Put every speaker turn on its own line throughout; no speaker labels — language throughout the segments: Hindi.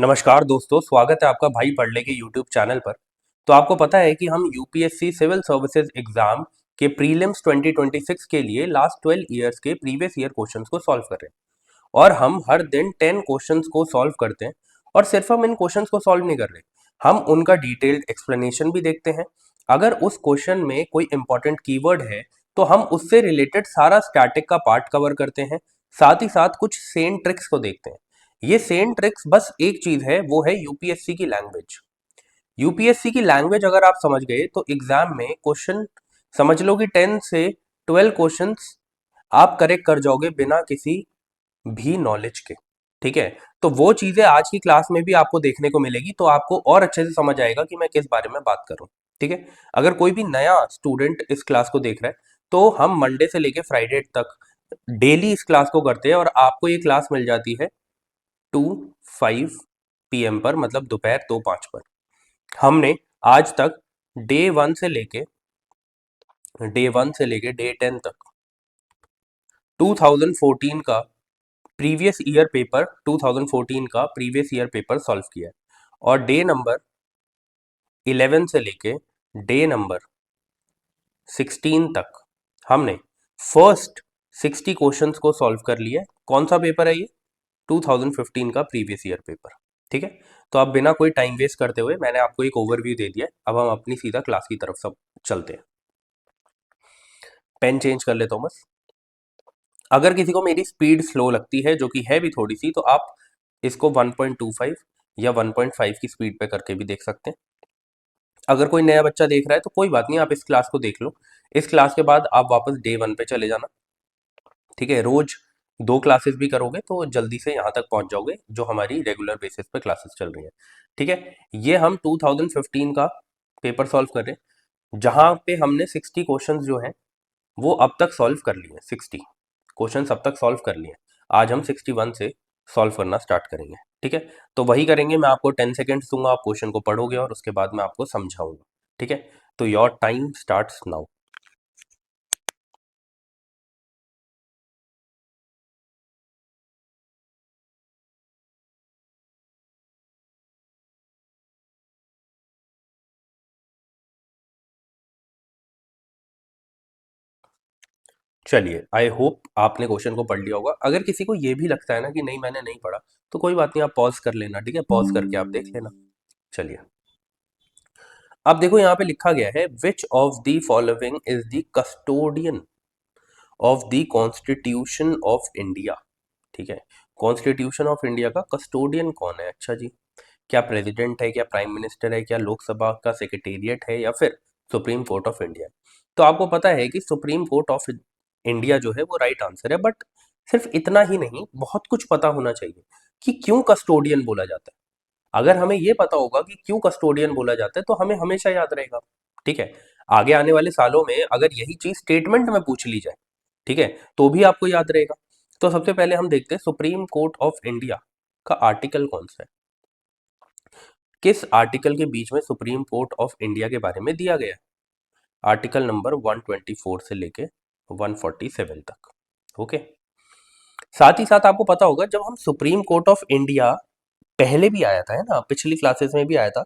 नमस्कार दोस्तों, स्वागत है आपका भाई पढ़ले के यूट्यूब चैनल पर। तो आपको पता है कि हम यूपीएससी सिविल सर्विसेज एग्जाम के प्रीलिम्स 2026 के लिए लास्ट 12 ईयर्स के प्रीवियस ईयर क्वेश्चंस को सॉल्व कर रहे हैं और हम हर दिन 10 क्वेश्चंस को सॉल्व करते हैं। और सिर्फ हम इन क्वेश्चंस को सॉल्व नहीं कर रहे, हम उनका डिटेल्ड एक्सप्लेनेशन भी देखते हैं। अगर उस क्वेश्चन में कोई इंपॉर्टेंट कीवर्ड है तो हम उससे रिलेटेड सारा स्टैटिक का पार्ट कवर करते हैं। साथ ही साथ कुछ सेम ट्रिक्स को देखते हैं। ये सेम ट्रिक्स बस एक चीज है, वो है यूपीएससी की लैंग्वेज। यूपीएससी की लैंग्वेज अगर आप समझ गए तो एग्जाम में क्वेश्चन समझ लो कि 10 से 12 क्वेश्चंस आप करेक्ट कर जाओगे बिना किसी भी नॉलेज के। ठीक है, तो वो चीजें आज की क्लास में भी आपको देखने को मिलेगी, तो आपको और अच्छे से समझ आएगा कि मैं किस बारे में बात कर रहा हूँ। ठीक है, अगर कोई भी नया स्टूडेंट इस क्लास को देख रहा है तो हम मंडे से लेके फ्राइडे तक डेली इस क्लास को करते हैं और आपको ये क्लास मिल जाती है 2:05 PM पर, मतलब दोपहर 2:05 पर। हमने आज तक डे वन से लेके डे 10 तक 2014 का प्रीवियस ईयर पेपर 2014 का प्रीवियस ईयर पेपर सॉल्व किया है। और डे नंबर 11 से लेके डे नंबर 16 तक हमने फर्स्ट 60 क्वेश्चंस को सॉल्व कर लिया है। कौन सा पेपर है ये? 2015 का प्रीवियस ईयर पेपर। ठीक है, तो अब बिना कोई टाइम वेस्ट करते हुए मैंने आपको एक ओवरव्यू दे दिया है, अब हम अपनी सीधा क्लास की तरफ सब चलते हैं। पेन चेंज कर लेता हूं बस। अगर किसी को मेरी स्पीड स्लो लगती है, जो कि है भी थोड़ी सी, तो आप इसको 1.25 या 1.5 की स्पीड पे करके भी देख सकते हैं। अगर कोई नया बच्चा देख रहा है तो कोई बात नहीं, आप इस क्लास को देख लो। इस क्लास के बाद आप वापस डे 1 पे चले जाना। ठीक है, रोज 2 क्लासेस भी करोगे तो जल्दी से यहाँ तक पहुंच जाओगे, जो हमारी रेगुलर बेसिस पे क्लासेस चल रही है। ठीक है, ये हम 2015 का पेपर सॉल्व कर रहे हैं, जहां पे हमने 60 क्वेश्चंस जो हैं वो अब तक सॉल्व कर लिए हैं। 60 क्वेश्चंस अब तक सॉल्व कर लिए हैं। आज हम 61 से सॉल्व करना स्टार्ट करेंगे। ठीक है, तो वही करेंगे। मैं आपको 10 सेकेंड्स दूंगा, आप क्वेश्चन को पढ़ोगे और उसके बाद मैं आपको समझाऊंगा। ठीक है, तो योर टाइम स्टार्ट्स नाउ। चलिए, आई होप आपने क्वेश्चन को पढ़ लिया होगा। अगर किसी को ये भी लगता है ना कि नहीं मैंने नहीं पढ़ा, तो कोई बात नहीं, आप पॉज कर लेना। ठीक है, पॉज करके आप देख लेना। चलिए, अब देखो यहाँ पे लिखा गया है, विच of the following is the custodian of the constitution of India. ठीक है, कॉन्स्टिट्यूशन ऑफ इंडिया का कस्टोडियन कौन है? अच्छा जी, क्या प्रेसिडेंट है, क्या प्राइम मिनिस्टर है, क्या लोकसभा का सेक्रेटेरिएट है, या फिर सुप्रीम कोर्ट ऑफ इंडिया? तो आपको पता है कि सुप्रीम कोर्ट ऑफ इंडिया जो है वो राइट आंसर है। बट सिर्फ इतना ही नहीं, बहुत कुछ पता होना चाहिए कि क्यों कस्टोडियन बोला जाता है। अगर हमें ये पता होगा कि क्यों कस्टोडियन बोला जाता है तो हमें हमेशा याद रहेगा। ठीक है, आगे आने वाले सालों में अगर यही चीज स्टेटमेंट में पूछ ली जाए, ठीक है, तो भी आपको याद रहेगा। तो सबसे पहले हम देखते हैं सुप्रीम कोर्ट ऑफ इंडिया का आर्टिकल कौन सा है। किस आर्टिकल के बीच में सुप्रीम कोर्ट ऑफ इंडिया के बारे में दिया गया है? आर्टिकल नंबर 124 से लेके 147 तक। ओके, साथ ही साथ आपको पता होगा जब हम सुप्रीम कोर्ट ऑफ इंडिया पहले भी आया था, है ना, पिछली क्लासेस में भी आया था,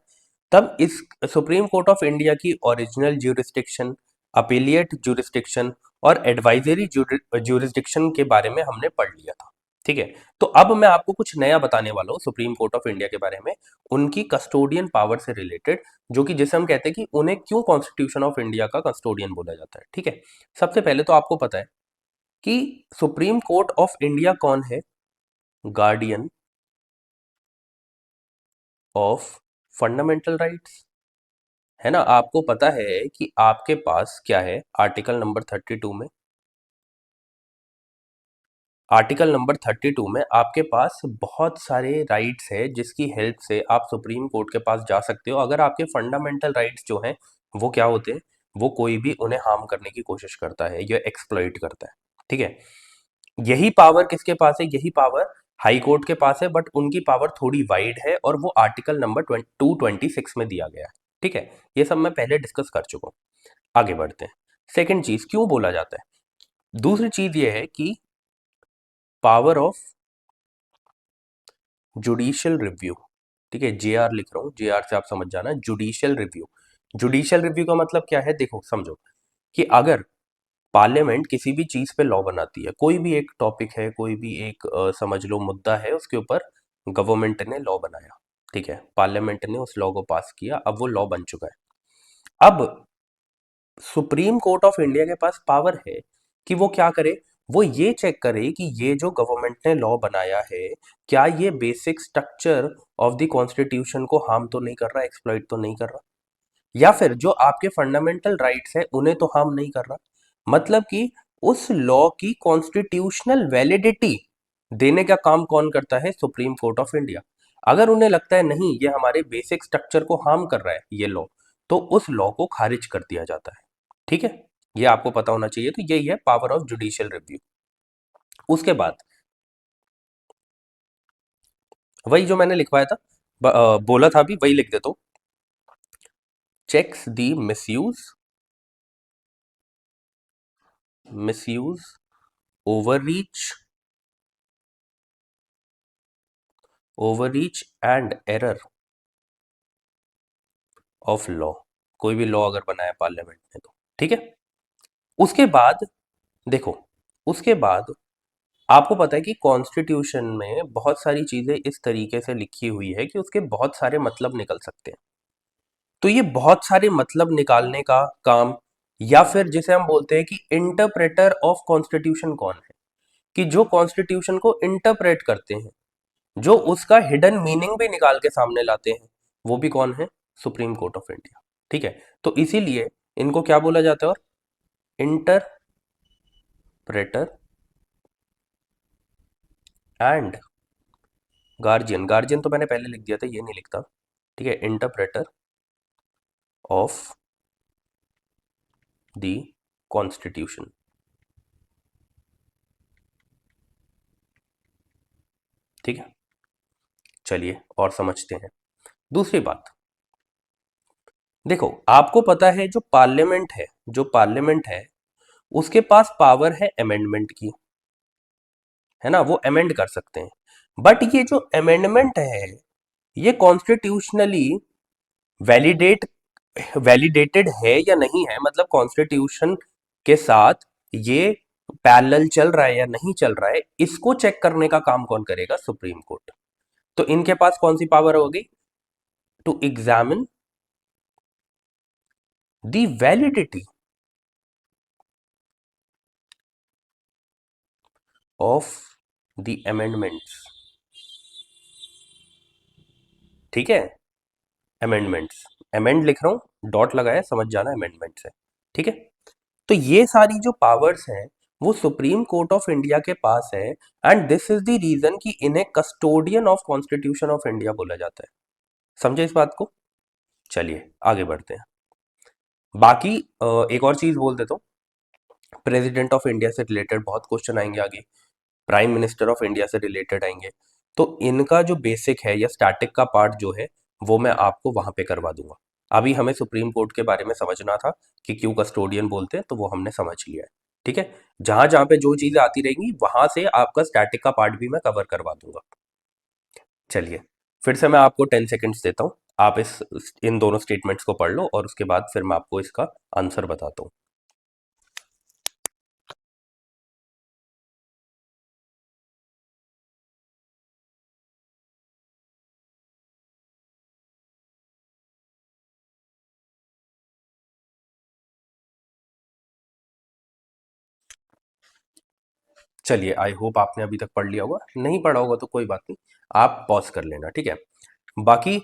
तब इस सुप्रीम कोर्ट ऑफ इंडिया की ओरिजिनल ज्यूरिस्डिक्शन, अपीलिएट ज्यूरिस्डिक्शन और एडवाइजरी ज्यूरिस्डिक्शन के बारे में हमने पढ़ लिया था। ठीक है, तो अब मैं आपको कुछ नया बताने वाला हूँ सुप्रीम कोर्ट ऑफ इंडिया के बारे में, उनकी कस्टोडियन पावर से रिलेटेड, जो कि जिसे हम कहते हैं कि उन्हें क्यों कॉन्स्टिट्यूशन ऑफ इंडिया का कस्टोडियन बोला जाता है। ठीक है, सबसे पहले तो आपको पता है कि सुप्रीम कोर्ट ऑफ इंडिया कौन है? गार्डियन ऑफ फंडामेंटल राइट्स, है ना। आपको पता है कि आपके पास क्या है आर्टिकल नंबर 32 में? आर्टिकल नंबर 32 में आपके पास बहुत सारे राइट्स है जिसकी हेल्प से आप सुप्रीम कोर्ट के पास जा सकते हो अगर आपके फंडामेंटल राइट्स जो हैं वो क्या होते हैं, वो कोई भी उन्हें हार्म करने की कोशिश करता है या एक्सप्लॉइट करता है। ठीक है, यही पावर किसके पास है? यही पावर हाई कोर्ट के पास है, बट उनकी पावर थोड़ी वाइड है और वो आर्टिकल नंबर 226 में दिया गया है। ठीक है, ये सब मैं पहले डिस्कस कर चुका हूँ। आगे बढ़ते हैं। सेकंड चीज क्यों बोला जाता है? दूसरी चीज ये है कि पावर ऑफ जुडिशियल रिव्यू। ठीक है, JR लिख रहा हूँ, JR से आप समझ जाना, जुडिशियल रिव्यू। जुडिशियल रिव्यू का मतलब क्या है, देखो समझो कि अगर पार्लियामेंट किसी भी चीज पे लॉ बनाती है, कोई भी एक टॉपिक है, कोई भी एक समझ लो मुद्दा है, उसके ऊपर गवर्नमेंट ने लॉ बनाया, ठीक है, पार्लियामेंट ने उस लॉ को पास किया, अब वो लॉ बन चुका है। अब सुप्रीम कोर्ट ऑफ इंडिया के पास पावर है कि वो क्या करे, वो ये चेक करे कि ये जो गवर्नमेंट ने लॉ बनाया है, क्या ये basic structure of the constitution को हार्म तो नहीं कर रहा, एक्सप्लॉइट तो नहीं कर रहा, या फिर जो आपके फंडामेंटल राइट्स है उन्हें तो हार्म नहीं कर रहा। मतलब कि उस लॉ की कॉन्स्टिट्यूशनल वैलिडिटी देने का काम कौन करता है, सुप्रीम कोर्ट ऑफ इंडिया। अगर उन्हें लगता है नहीं ये हमारे बेसिक स्ट्रक्चर को हार्म कर रहा है ये लॉ, तो उस लॉ को खारिज कर दिया जाता है, ठीक है। ये आपको पता होना चाहिए, तो यही है पावर ऑफ जुडिशियल रिव्यू। उसके बाद वही जो मैंने लिखवाया था, बोला था अभी, वही लिख देता हूं। Checks the misuse, overreach, overreach and error of law. कोई भी लॉ अगर बनाया पार्लियामेंट ने तो, ठीक है। उसके बाद देखो, उसके बाद आपको पता है कि कॉन्स्टिट्यूशन में बहुत सारी चीजें इस तरीके से लिखी हुई है कि उसके बहुत सारे मतलब निकल सकते हैं। तो ये बहुत सारे मतलब निकालने का काम, या फिर जिसे हम बोलते हैं कि इंटरप्रेटर ऑफ कॉन्स्टिट्यूशन कौन है, कि जो कॉन्स्टिट्यूशन को इंटरप्रेट करते हैं, जो उसका हिडन मीनिंग भी निकाल के सामने लाते हैं, वो भी कौन है, सुप्रीम कोर्ट ऑफ इंडिया, ठीक है। तो इसीलिए इनको क्या बोला जाता है, और इंटरप्रेटर एंड गार्जियन। गार्जियन तो मैंने पहले लिख दिया था, ये नहीं लिखता, ठीक है, इंटरप्रेटर ऑफ द कॉन्स्टिट्यूशन, ठीक है। चलिए और समझते हैं दूसरी बात। देखो आपको पता है जो पार्लियामेंट है, जो पार्लियामेंट है उसके पास पावर है अमेंडमेंट की, है ना, वो अमेंड कर सकते हैं। बट ये जो अमेंडमेंट है ये कॉन्स्टिट्यूशनली वैलिडेट वैलिडेटेड है या नहीं है, मतलब कॉन्स्टिट्यूशन के साथ ये पैरेलल चल रहा है या नहीं चल रहा है, इसको चेक करने का काम कौन करेगा, सुप्रीम कोर्ट। तो इनके पास कौन सी पावर होगी, to examine the validity of the amendments, ठीक है, अमेंडमेंट्स, अमेंड लिख रहा हूं, डॉट लगाया, समझ जाना अमेंडमेंट्स है, ठीक है। तो ये सारी जो पावर्स हैं वो सुप्रीम कोर्ट ऑफ इंडिया के पास है, and this is the reason कि इन्हें custodian of constitution of India बोला जाता है। समझे इस बात को। चलिए आगे बढ़ते हैं। बाकी एक और चीज बोल देता हूँ, प्रेसिडेंट ऑफ इंडिया से रिलेटेड बहुत क्वेश्चन आएंगे आगे, प्राइम मिनिस्टर ऑफ इंडिया से रिलेटेड आएंगे, तो इनका जो बेसिक है या स्टैटिक का पार्ट जो है वो मैं आपको वहां पे करवा दूंगा। अभी हमें सुप्रीम कोर्ट के बारे में समझना था कि क्यों कस्टोडियन बोलते हैं, तो वो हमने समझ लिया है, ठीक है। जहां जहां पे जो चीजें आती रहेंगी वहां से आपका स्टैटिक का पार्ट भी मैं कवर करवा दूंगा। चलिए फिर से मैं आपको 10 सेकेंड्स देता हूँ, आप इस इन दोनों स्टेटमेंट्स को पढ़ लो और उसके बाद फिर मैं आपको इसका आंसर बताता हूँ। चलिए आई होप आपने अभी तक पढ़ लिया होगा, नहीं पढ़ा होगा तो कोई बात नहीं, आप पॉज कर लेना, ठीक है। बाकी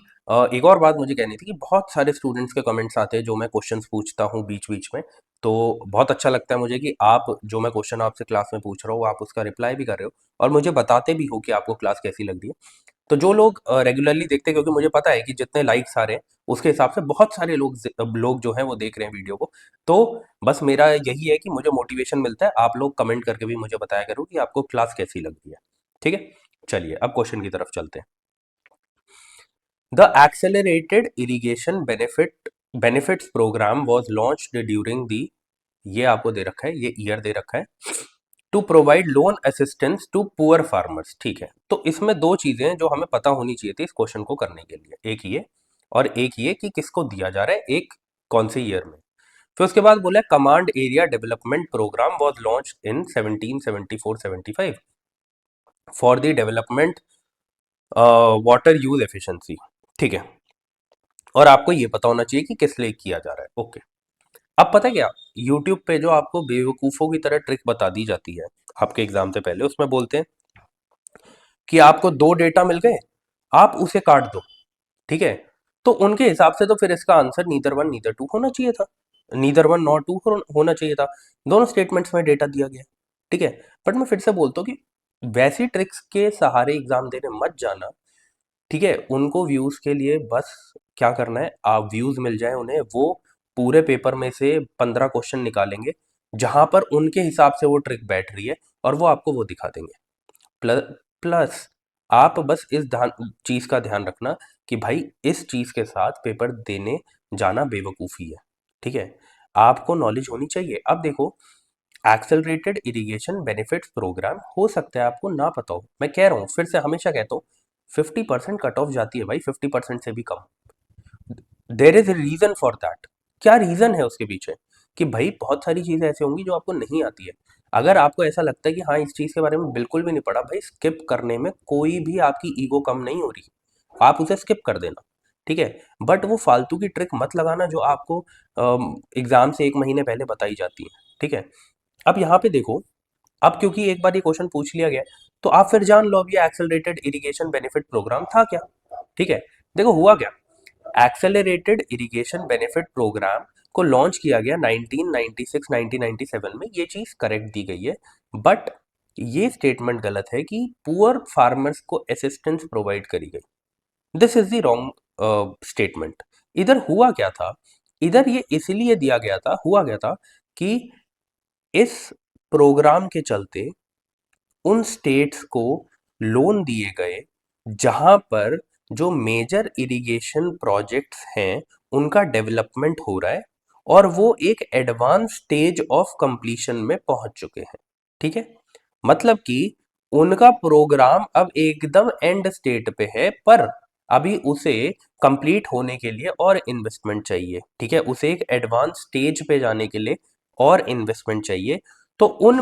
एक और बात मुझे कहनी थी कि बहुत सारे स्टूडेंट्स के कमेंट्स आते हैं जो मैं क्वेश्चंस पूछता हूँ बीच बीच में, तो बहुत अच्छा लगता है मुझे कि आप जो मैं क्वेश्चन आपसे क्लास में पूछ रहा हूँ आप उसका रिप्लाई भी कर रहे हो और मुझे बताते भी हो कि आपको क्लास कैसी लग रही है। तो जो लोग रेगुलरली देखते हैं, क्योंकि मुझे पता है कि जितने लाइक्स आ रहे हैं उसके हिसाब से बहुत सारे लोग जो हैं वो देख रहे हैं वीडियो को, तो बस मेरा यही है कि मुझे मोटिवेशन मिलता है, आप लोग कमेंट करके भी मुझे बताया करो कि आपको क्लास कैसी लग रही है, ठीक है। चलिए अब क्वेश्चन की तरफ चलते हैं। The accelerated irrigation benefits programme was launched during the, ये आपको दे रखा है, ये ईयर दे रखा है, to provide loan assistance to poor farmers. ठीक है, तो इसमें दो चीजें हैं जो हमें पता होनी चाहिए थी इस क्वेश्चन को करने के लिए, एक ये और एक ये कि किसको दिया जा रहा है, एक कौन से ईयर में। फिर उसके बाद बोला command area development programme was launch in 1774-75 for the development water use efficiency. ठीक है, और आपको ये पता होना चाहिए कि किस लिए किया जा रहा है। ओके, अब पता है क्या, यूट्यूब पे जो आपको बेवकूफों की तरह ट्रिक बता दी जाती है आपके एग्जाम से पहले, उसमें बोलते हैं कि आपको दो डेटा मिल गए, आप उसे काट दो। ठीक है, तो उनके हिसाब से तो फिर इसका answer neither one neither two होना चाहिए था, नीदर वन नॉट टू होना चाहिए था। दोनों स्टेटमेंट्स में डेटा दिया गया। ठीक है, बट मैं फिर से बोलता हूँ कि वैसी ट्रिक्स के सहारे एग्जाम देने मत जाना। ठीक है, उनको व्यूज के लिए बस क्या करना है, आप व्यूज मिल जाए उन्हें, वो पूरे पेपर में से 15 क्वेश्चन निकालेंगे जहां पर उनके हिसाब से वो ट्रिक बैठ रही है, और वो आपको वो दिखा देंगे। प्लस प्लस आप बस इस ध्यान चीज का ध्यान रखना कि भाई इस चीज के साथ पेपर देने जाना बेवकूफ़ी है। ठीक है, आपको नॉलेज होनी चाहिए। अब देखो, एक्सेलरेटेड इरिगेशन बेनिफिट्स प्रोग्राम हो सकता है आपको ना पता हो, मैं कह रहा हूँ फिर से, हमेशा कहता हूँ 50% कट ऑफ जाती है भाई, 50% से भी कम। There is reason for that. क्या रीजन है उसके पीछे, कि भाई बहुत सारी चीजें ऐसी होंगी जो आपको नहीं आती है। अगर आपको ऐसा लगता है कि हाँ इस चीज के बारे में बिल्कुल भी नहीं पढ़ा, भाई स्किप करने में कोई भी आपकी ईगो कम नहीं हो रही, आप उसे स्किप कर देना। ठीक है, बट वो फालतू की ट्रिक मत लगाना जो आपको एग्जाम से 1 महीने पहले बताई जाती है। ठीक है, अब यहाँ पे देखो, अब क्योंकि एक बार ये क्वेश्चन पूछ लिया गया है, तो आप फिर जान लो अब ये एक्सेलरेटेड इरिगेशन बेनिफिट प्रोग्राम था क्या। ठीक है, देखो हुआ क्या, एक्सेलरेटेड इरिगेशन बेनिफिट प्रोग्राम को लॉन्च किया गया 1996-1997 में, ये चीज करेक्ट दी गई है। बट ये स्टेटमेंट गलत है कि पुअर फार्मर्स को असिस्टेंस प्रोवाइड करी गई। This is the wrong statement. इधर हुआ क्या था, इधर ये इसलिए दिया गया था, हुआ गया था कि इस प्रोग्राम के चलते उन स्टेट्स को लोन दिए गए जहां पर जो मेजर इरिगेशन प्रोजेक्ट्स हैं उनका डेवलपमेंट हो रहा है, और वो एक एडवांस स्टेज ऑफ कंप्लीशन में पहुंच चुके हैं। ठीक है, मतलब कि उनका प्रोग्राम अब एकदम एंड स्टेट पे है, पर अभी उसे कंप्लीट होने के लिए और इन्वेस्टमेंट चाहिए। ठीक है, उसे एक एडवांस स्टेज पे जाने के लिए और इन्वेस्टमेंट चाहिए। तो उन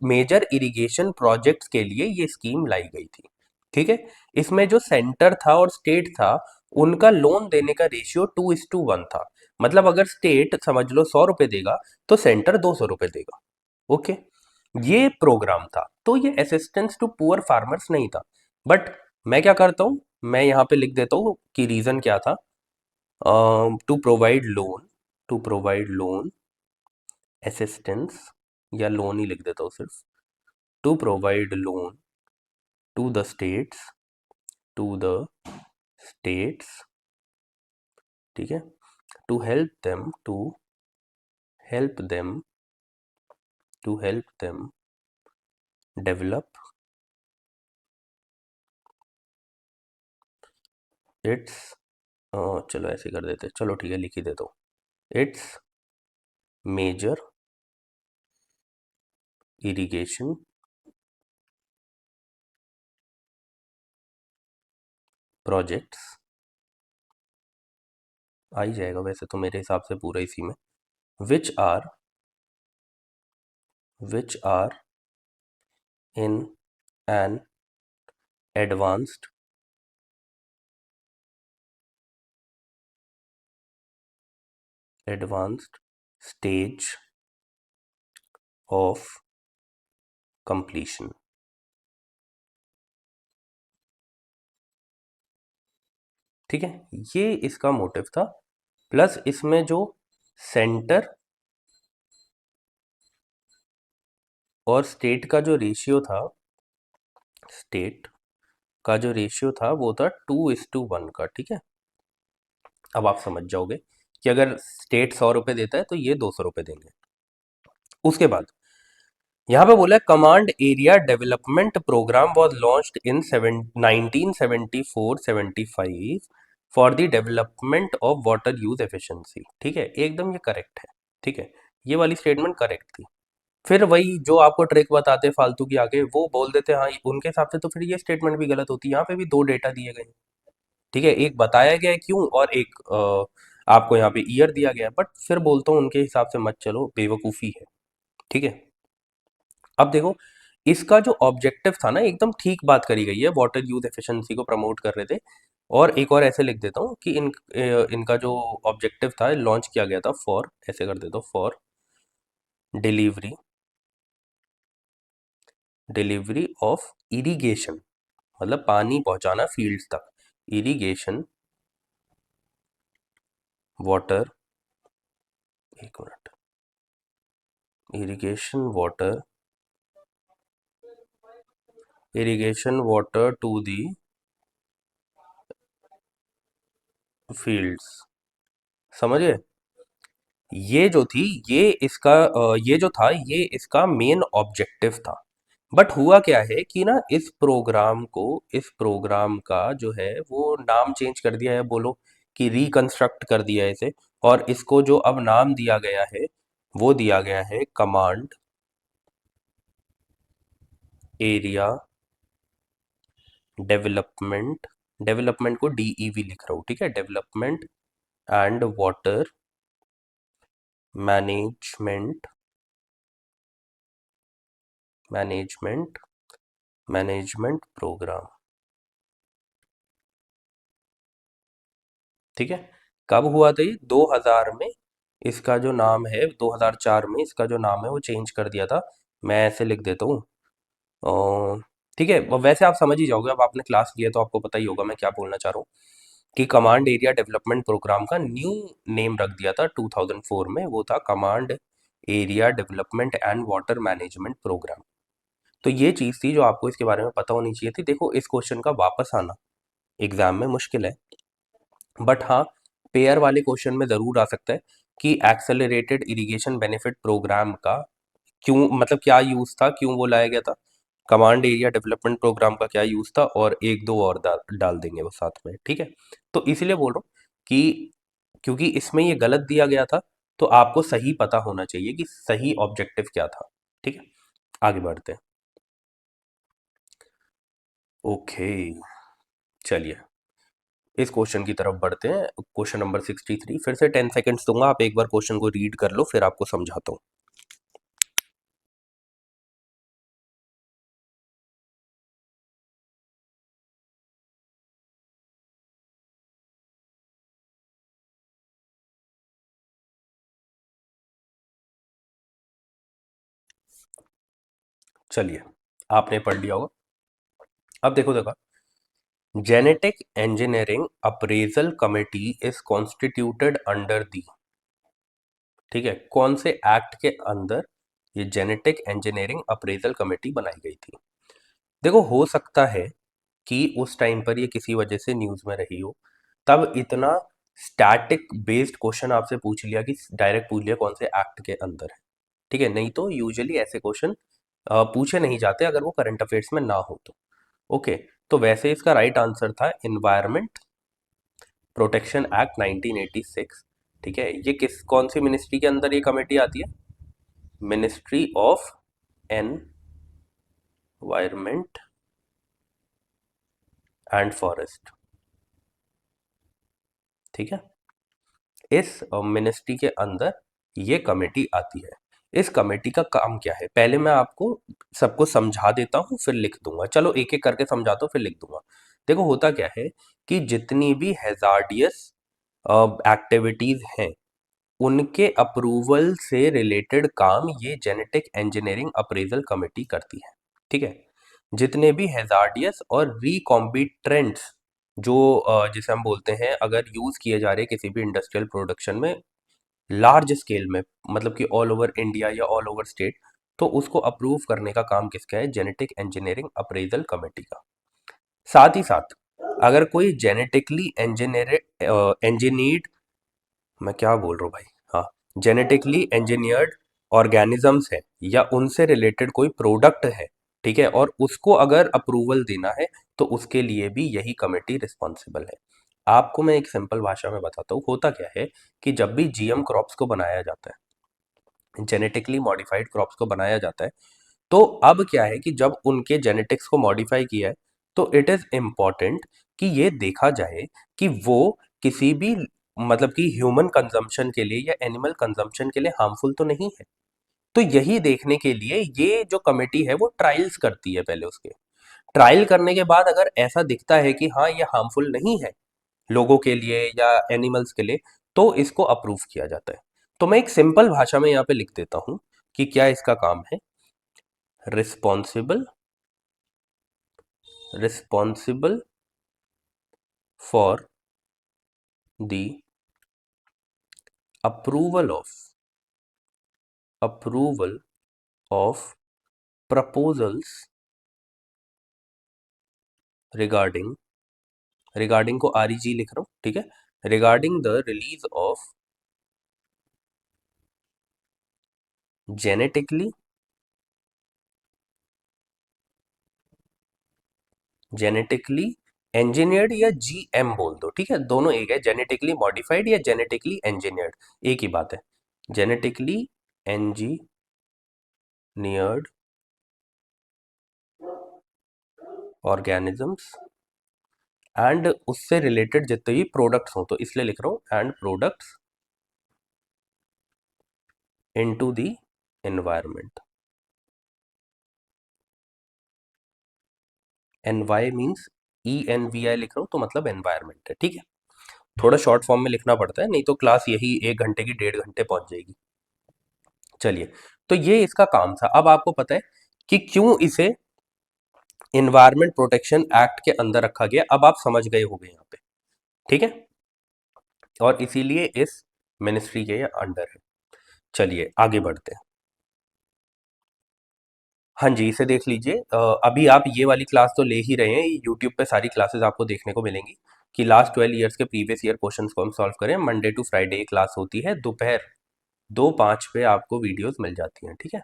मेजर इरिगेशन प्रोजेक्ट्स के लिए ये स्कीम लाई गई थी। ठीक है, इसमें जो सेंटर था और स्टेट था, उनका लोन देने का रेशियो 2:1 था। मतलब अगर स्टेट समझ लो 100 रुपए देगा, तो सेंटर 200 रुपए देगा। ओके, ये प्रोग्राम था, तो ये असिस्टेंस टू पुअर फार्मर्स नहीं था। बट मैं क्या करता हूँ, मैं यहाँ पे लिख देता हूँ कि रीजन क्या था। To provide loan, to provide loan assistance, या लोन ही लिख देता हूँ सिर्फ, to provide loan to the states, to the states. ठीक है, to help them, to help them, to help them develop its, चलो ऐसे कर देते, चलो ठीक है लिख ही देता हूँ, इट्स मेजर इरिगेशन प्रोजेक्ट्स। आ ही जाएगा वैसे तो मेरे हिसाब से पूरा इसी में, which are, which are in an advanced, advanced stage of completion. ठीक है, ये इसका मोटिव था। प्लस इसमें जो सेंटर और स्टेट का जो रेशियो था, स्टेट का जो रेशियो था वो था 2:1 का। ठीक है, अब आप समझ जाओगे कि अगर स्टेट 100 रुपए देता है तो ये 200 रुपए देंगे। उसके बाद यहाँ पे बोला command area development programme was launched in 1974-75 for the development of water use efficiency. ठीक है, एकदम ये करेक्ट है। ठीक है, ये वाली स्टेटमेंट करेक्ट थी। फिर वही जो आपको ट्रिक बताते फालतू की आगे वो बोल देते हाँ उनके हिसाब से, तो फिर ये स्टेटमेंट भी गलत होती है। यहाँ पे भी दो डेटा दिए गए हैं, ठीक है, एक बताया गया है क्यों और एक आपको यहाँ पे ईयर दिया गया है, बट फिर बोलता हूँ उनके हिसाब से मत चलो, बेवकूफ़ी है, ठीक है। अब देखो, इसका जो ऑब्जेक्टिव था ना एकदम ठीक बात करी गई है, वाटर यूज एफिशिएंसी को प्रमोट कर रहे थे। और एक और ऐसे लिख देता हूँ कि इनका जो ऑब्जेक्टिव था लॉन्च किया गया था फॉर, ऐसे कर देता हूँ, for delivery delivery of irrigation, मतलब पानी पहुंचाना फील्ड्स तक, इरिगेशन वाटर, एक minute, irrigation water, irrigation water to the fields, समझे। ये जो थी, ये जो था ये इसका मेन ऑब्जेक्टिव था। बट हुआ क्या है कि ना इस प्रोग्राम का जो है वो नाम चेंज कर दिया है, बोलो कि रिकंस्ट्रक्ट कर दिया है इसे। और इसको जो अब नाम दिया गया है वो दिया गया है कमांड एरिया डेवलपमेंट, डेवलपमेंट को डीईवी लिख रहा हूँ, ठीक है, development and water management, management management programme, ठीक है। कब हुआ था ये? 2000 में। इसका जो नाम है 2004 में इसका जो नाम है वो चेंज कर दिया था। मैं ऐसे लिख देता हूँ, ठीक है। वैसे आप समझ ही जाओगे, अब आपने क्लास लिया तो आपको पता ही होगा मैं क्या बोलना चाह रहा हूँ। कि कमांड एरिया डेवलपमेंट प्रोग्राम का न्यू नेम रख दिया था 2004 में, वो था command area development and water management programme. तो ये चीज़ थी जो आपको इसके बारे में पता होनी चाहिए थी। देखो इस क्वेश्चन का वापस आना एग्जाम में मुश्किल है, बट हाँ पेयर वाले क्वेश्चन में ज़रूर आ सकता है कि एक्सेलरेटेड इरिगेशन बेनिफिट प्रोग्राम का क्यों, मतलब क्या यूज़ था, क्यों वो लाया गया था, कमांड एरिया डेवलपमेंट प्रोग्राम का क्या यूज़ था, और एक दो और डाल देंगे वो साथ में, ठीक है। तो इसीलिए बोल रहा हूँ कि क्योंकि इसमें ये गलत दिया गया था तो आपको सही पता होना चाहिए कि सही ऑब्जेक्टिव क्या था, ठीक है। आगे बढ़ते हैं। ओके, चलिए इस क्वेश्चन की तरफ बढ़ते हैं। क्वेश्चन नंबर 63, फिर से 10 सेकेंड्स दूंगा, आप एक बार क्वेश्चन को रीड कर लो फिर आपको समझाता हूँ। चलिए, आपने पढ़ लिया होगा। अब देखो देखो, genetic engineering appraisal committee is constituted under the, ठीक है, कौन से एक्ट के अंदर ये जेनेटिक इंजीनियरिंग अप्रेजल कमेटी बनाई गई थी। देखो हो सकता है कि उस टाइम पर ये किसी वजह से न्यूज़ में रही हो, तब इतना स्टैटिक बेस्ड क्वेश्चन आपसे पूछ लिया कि डायरेक्ट पूछ लिया कौन से एक्ट के अंदर है, ठीक है। नहीं तो यूजुअली ऐसे क्वेश्चन पूछे नहीं जाते अगर वो करंट अफेयर्स में ना हो तो। ओके, तो वैसे इसका राइट आंसर था इन्वायरमेंट प्रोटेक्शन एक्ट 1986, ठीक है। ये किस कौन सी मिनिस्ट्री के अंदर ये कमेटी आती है? Ministry of environment and forest, ठीक है। इस मिनिस्ट्री के अंदर ये कमेटी आती है। इस कमेटी का काम क्या है, पहले मैं आपको सबको समझा देता हूँ फिर लिख दूंगा। चलो एक एक करके समझाता हूँ फिर लिख दूंगा। देखो होता क्या है कि जितनी भी हैजार्डियस एक्टिविटीज हैं उनके अप्रूवल से रिलेटेड काम ये जेनेटिक इंजीनियरिंग अप्रेजल कमेटी करती है, ठीक है। जितने भी हैजार्डियस और रिकॉम्बिटेंट्स जो जिसे हम बोलते हैं अगर यूज किए जा रहे हैं किसी भी इंडस्ट्रियल प्रोडक्शन में लार्ज स्केल में, मतलब कि ऑल ओवर इंडिया या ऑल ओवर स्टेट, तो उसको अप्रूव करने का काम किसका है? जेनेटिक इंजीनियरिंग अप्रेजल कमेटी का। साथ ही साथ अगर कोई जेनेटिकली इंजीनियर्ड, मैं क्या बोल रहा हूँ भाई, हाँ, जेनेटिकली इंजीनियर्ड ऑर्गेनिजम्स है या उनसे रिलेटेड कोई प्रोडक्ट है, ठीक है, और उसको अगर अप्रूवल देना है तो उसके लिए भी यही कमेटी रिस्पॉन्सिबल है। आपको मैं एक सिंपल भाषा में बताता हूँ, होता क्या है कि जब भी जीएम क्रॉप्स को बनाया जाता है जेनेटिकली मॉडिफाइड क्रॉप्स को बनाया जाता है। तो अब क्या है कि जब उनके जेनेटिक्स को मॉडिफाई किया है, तो इट इज इम्पॉर्टेंट कि ये देखा जाए कि वो किसी भी मतलब कि ह्यूमन कंजम्पशन के लिए या एनिमल कंजम्पशन के लिए हार्मफुल तो नहीं है। तो यही देखने के लिए ये जो कमेटी है वो ट्रायल्स करती है पहले। उसके ट्रायल करने के बाद अगर ऐसा दिखता है कि हाँ ये हार्मफुल नहीं है लोगों के लिए या एनिमल्स के लिए, तो इसको अप्रूव किया जाता है। तो मैं एक सिंपल भाषा में यहाँ पे लिख देता हूं कि क्या इसका काम है। Responsible responsible for the approval of approval of proposals regarding, regarding को आरईजी लिख रहा हूं, ठीक है, regarding the release of genetically genetically engineered या जीएम बोल दो, ठीक है, दोनों एक है, जेनेटिकली मॉडिफाइड या जेनेटिकली इंजीनियर्ड एक ही बात है। जेनेटिकली इंजीनियर्ड ऑर्गेनिजम्स एंड उससे रिलेटेड जितने भी प्रोडक्ट्स हो, तो इसलिए लिख रहा हूं and products into the environment. NY means ENVI लिख रहा हूं, तो मतलब एनवायरमेंट है, ठीक है। थोड़ा शॉर्ट फॉर्म में लिखना पड़ता है, नहीं तो क्लास यही 1 घंटे की 1.5 घंटे पहुंच जाएगी। चलिए, तो ये इसका काम था। अब आपको पता है कि क्यों इसे इन्वायरमेंट प्रोटेक्शन एक्ट के अंदर रखा गया, अब आप समझ गए होंगे यहाँ पे, ठीक है, और इसीलिए इस मिनिस्ट्री के अंडर है। चलिए आगे बढ़ते हैं। हाँ जी, इसे देख लीजिए। अभी आप ये वाली क्लास तो ले ही रहे हैं, यूट्यूब पे सारी क्लासेस आपको देखने को मिलेंगी कि लास्ट 12 ईयर्स के प्रीवियस ईयर क्वेश्चंस को हम सॉल्व करें। मंडे टू फ्राइडे क्लास होती है, दोपहर 2:05 पे आपको वीडियोस मिल जाती हैं, ठीक है।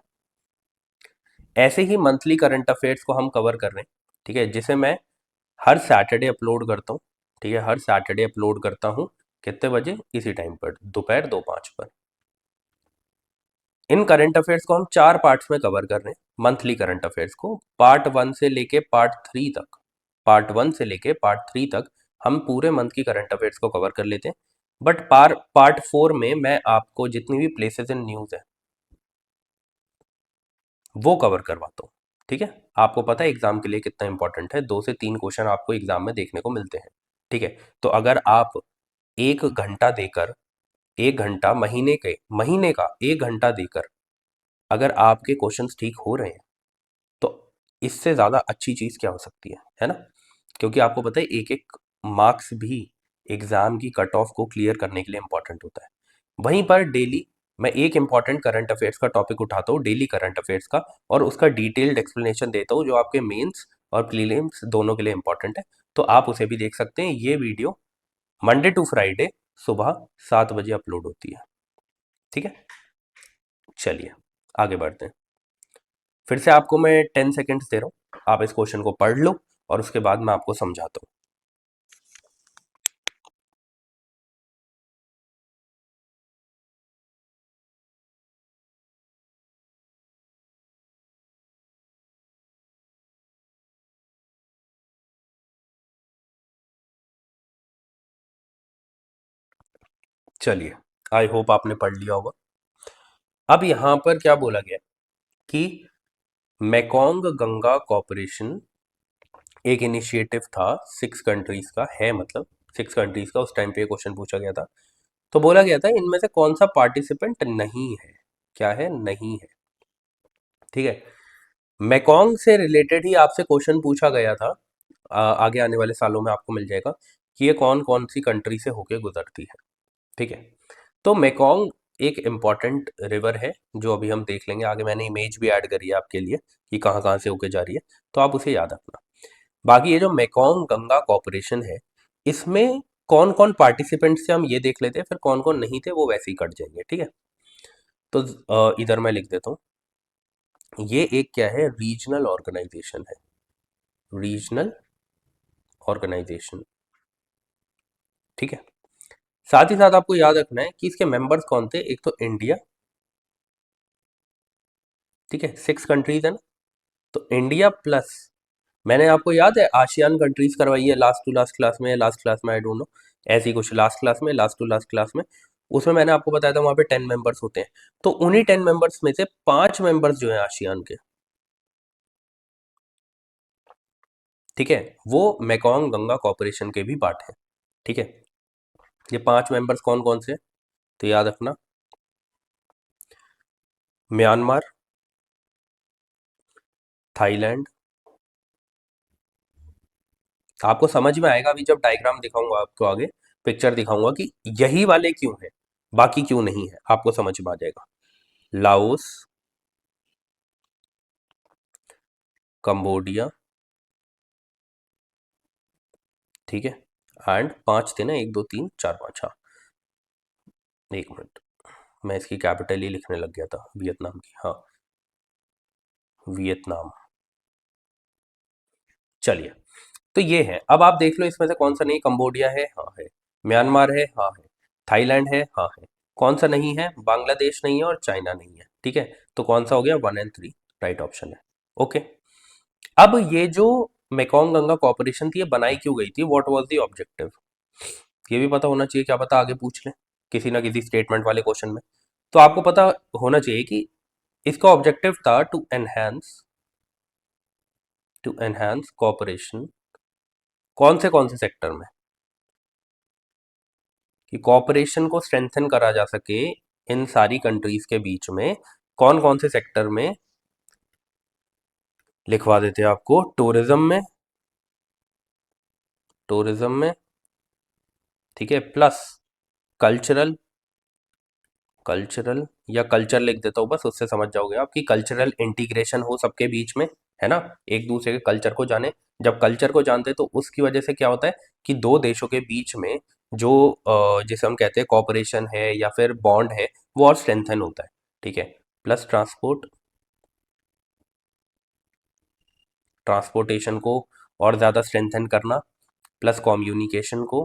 ऐसे ही मंथली करंट अफेयर्स को हम कवर कर रहे हैं, ठीक है, जिसे मैं हर सैटरडे अपलोड करता हूँ, ठीक है, हर सैटरडे अपलोड करता हूँ। कितने बजे? इसी टाइम पर, दोपहर 2:05 पर। इन करंट अफेयर्स को हम 4 पार्ट्स में कवर कर रहे हैं। मंथली करंट अफेयर्स को पार्ट 1 से लेके पार्ट 3 तक, पार्ट 1 से लेके पार्ट 3 तक हम पूरे मंथ की करंट अफेयर्स को कवर कर लेते हैं। बट पार्ट 4 में मैं आपको जितनी भी प्लेसेस इन न्यूज़ है वो कवर करवाता हूँ, ठीक है। आपको पता है एग्जाम के लिए कितना इंपॉर्टेंट है, 2 से 3 क्वेश्चन आपको एग्जाम में देखने को मिलते हैं, ठीक है। तो अगर आप 1 घंटा देकर, 1 घंटा महीने का 1 घंटा देकर अगर आपके क्वेश्चंस ठीक हो रहे हैं, तो इससे ज़्यादा अच्छी चीज़ क्या हो सकती है ना। क्योंकि आपको पता है एक एक मार्क्स भी एग्ज़ाम की कट ऑफ को क्लियर करने के लिए इंपॉर्टेंट होता है। वहीं पर डेली मैं एक इंपॉर्टेंट करंट अफेयर्स का टॉपिक उठाता हूँ, डेली करंट अफेयर्स का, और उसका डिटेल्ड एक्सप्लेनेशन देता हूँ, जो आपके मेंस और प्रीलिम्स दोनों के लिए इंपॉर्टेंट है। तो आप उसे भी देख सकते हैं। ये वीडियो मंडे टू फ्राइडे सुबह 7 बजे अपलोड होती है, ठीक है। चलिए आगे बढ़ते हैं। फिर से आपको मैं 10 सेकेंड्स दे रहा हूँ, आप इस क्वेश्चन को पढ़ लो और उसके बाद मैं आपको समझाता हूँ। चलिए, आई होप आपने पढ़ लिया होगा। अब यहाँ पर क्या बोला गया कि मेकोंग गंगा कॉरपोरेशन एक इनिशिएटिव था 6 कंट्रीज का है, मतलब 6 कंट्रीज का, उस टाइम पे क्वेश्चन पूछा गया था। तो बोला गया था इनमें से कौन सा पार्टिसिपेंट नहीं है, क्या है, नहीं है, ठीक है। मेकोंग से रिलेटेड ही आपसे क्वेश्चन पूछा गया था। आगे आने वाले सालों में आपको मिल जाएगा कि ये कौन कौन सी कंट्री से होके गुजरती है, ठीक है। तो मेकोंग एक इम्पॉर्टेंट रिवर है, जो अभी हम देख लेंगे आगे। मैंने इमेज भी ऐड करी है आपके लिए कि कहाँ कहाँ से होके जा रही है, तो आप उसे याद रखना। बाकी ये जो मेकोंग गंगा कॉरपोरेशन है, इसमें कौन कौन पार्टिसिपेंट्स थे हम ये देख लेते हैं, फिर कौन कौन नहीं थे वो वैसे ही कट जाएंगे, ठीक है। तो इधर मैं लिख देता हूँ, ये एक क्या है, रीजनल ऑर्गेनाइजेशन है, रीजनल ऑर्गेनाइजेशन, ठीक है। साथ ही साथ आपको याद रखना है कि इसके मेंबर्स कौन थे। एक तो इंडिया, ठीक है, 6 कंट्रीज है ना। तो इंडिया प्लस, मैंने आपको याद है आसियान कंट्रीज करवाई है लास्ट टू लास्ट क्लास में, लास्ट क्लास में आई डोंट नो, ऐसी कुछ लास्ट क्लास में, लास्ट टू लास्ट क्लास में, उसमें मैंने आपको बताया था वहां पे 10 मेंबर्स होते हैं। तो उन्हीं 10 मेंबर्स में से 5 मेंबर्स जो है आसियान के, ठीक है, वो मेकॉन्ग गंगा कॉरपोरेशन के भी पार्ट है। ठीक है, ये 5 मेंबर्स कौन कौन से, तो याद रखना, म्यांमार, थाईलैंड, आपको समझ में आएगा अभी जब डायग्राम दिखाऊंगा आपको आगे, पिक्चर दिखाऊंगा कि यही वाले क्यों है, बाकी क्यों नहीं है, आपको समझ में आ जाएगा। लाओस, कंबोडिया, ठीक है, एंड 5 थे ना, 1 2 3 4 5, हाँ, 1 मिनट, मैं इसकी कैपिटल ही लिखने लग गया था, वियतनाम की, हाँ, वियतनाम। चलिए, तो ये है, अब आप देख लो इसमें से कौन सा नहीं, कंबोडिया है, हाँ है, म्यांमार है, हाँ है, थाईलैंड है, हाँ है, कौन सा नहीं है, बांग्लादेश नहीं है और चाइना नहीं है। ठीक है, तो कौन सा हो गया, 1 और 3 राइट ऑप्शन है। ओके, अब ये जो मेकॉन्ग गंगा कॉर्पोरेशन थी, ये बनाई क्यों गई थी, व्हाट वाज द ऑब्जेक्टिव, ये भी पता होना चाहिए, क्या पता आगे पूछ ले किसी ना किसी स्टेटमेंट वाले क्वेश्चन में। तो आपको पता होना चाहिए कि इसका ऑब्जेक्टिव था टू एनहांस कॉपरेशन, कौन से सेक्टर में, कि कॉपरेशन को स्ट्रेंथन करा जा सके इन सारी कंट्रीज के बीच में, कौन कौन से सेक्टर में, लिखवा देते हैं आपको, टूरिज्म में, ठीक है, प्लस कल्चरल, कल्चरल या कल्चर लिख देता हूँ बस, उससे समझ जाओगे आप कि कल्चरल इंटीग्रेशन हो सबके बीच में, है ना, एक दूसरे के कल्चर को जाने। जब कल्चर को जानते हैं तो उसकी वजह से क्या होता है कि दो देशों के बीच में जो जिसे हम कहते हैं कॉपरेशन है या फिर बॉन्ड है, वो और स्ट्रेंथन होता है। ठीक है, प्लस ट्रांसपोर्टेशन को और ज़्यादा स्ट्रेंथन करना, प्लस कम्युनिकेशन को,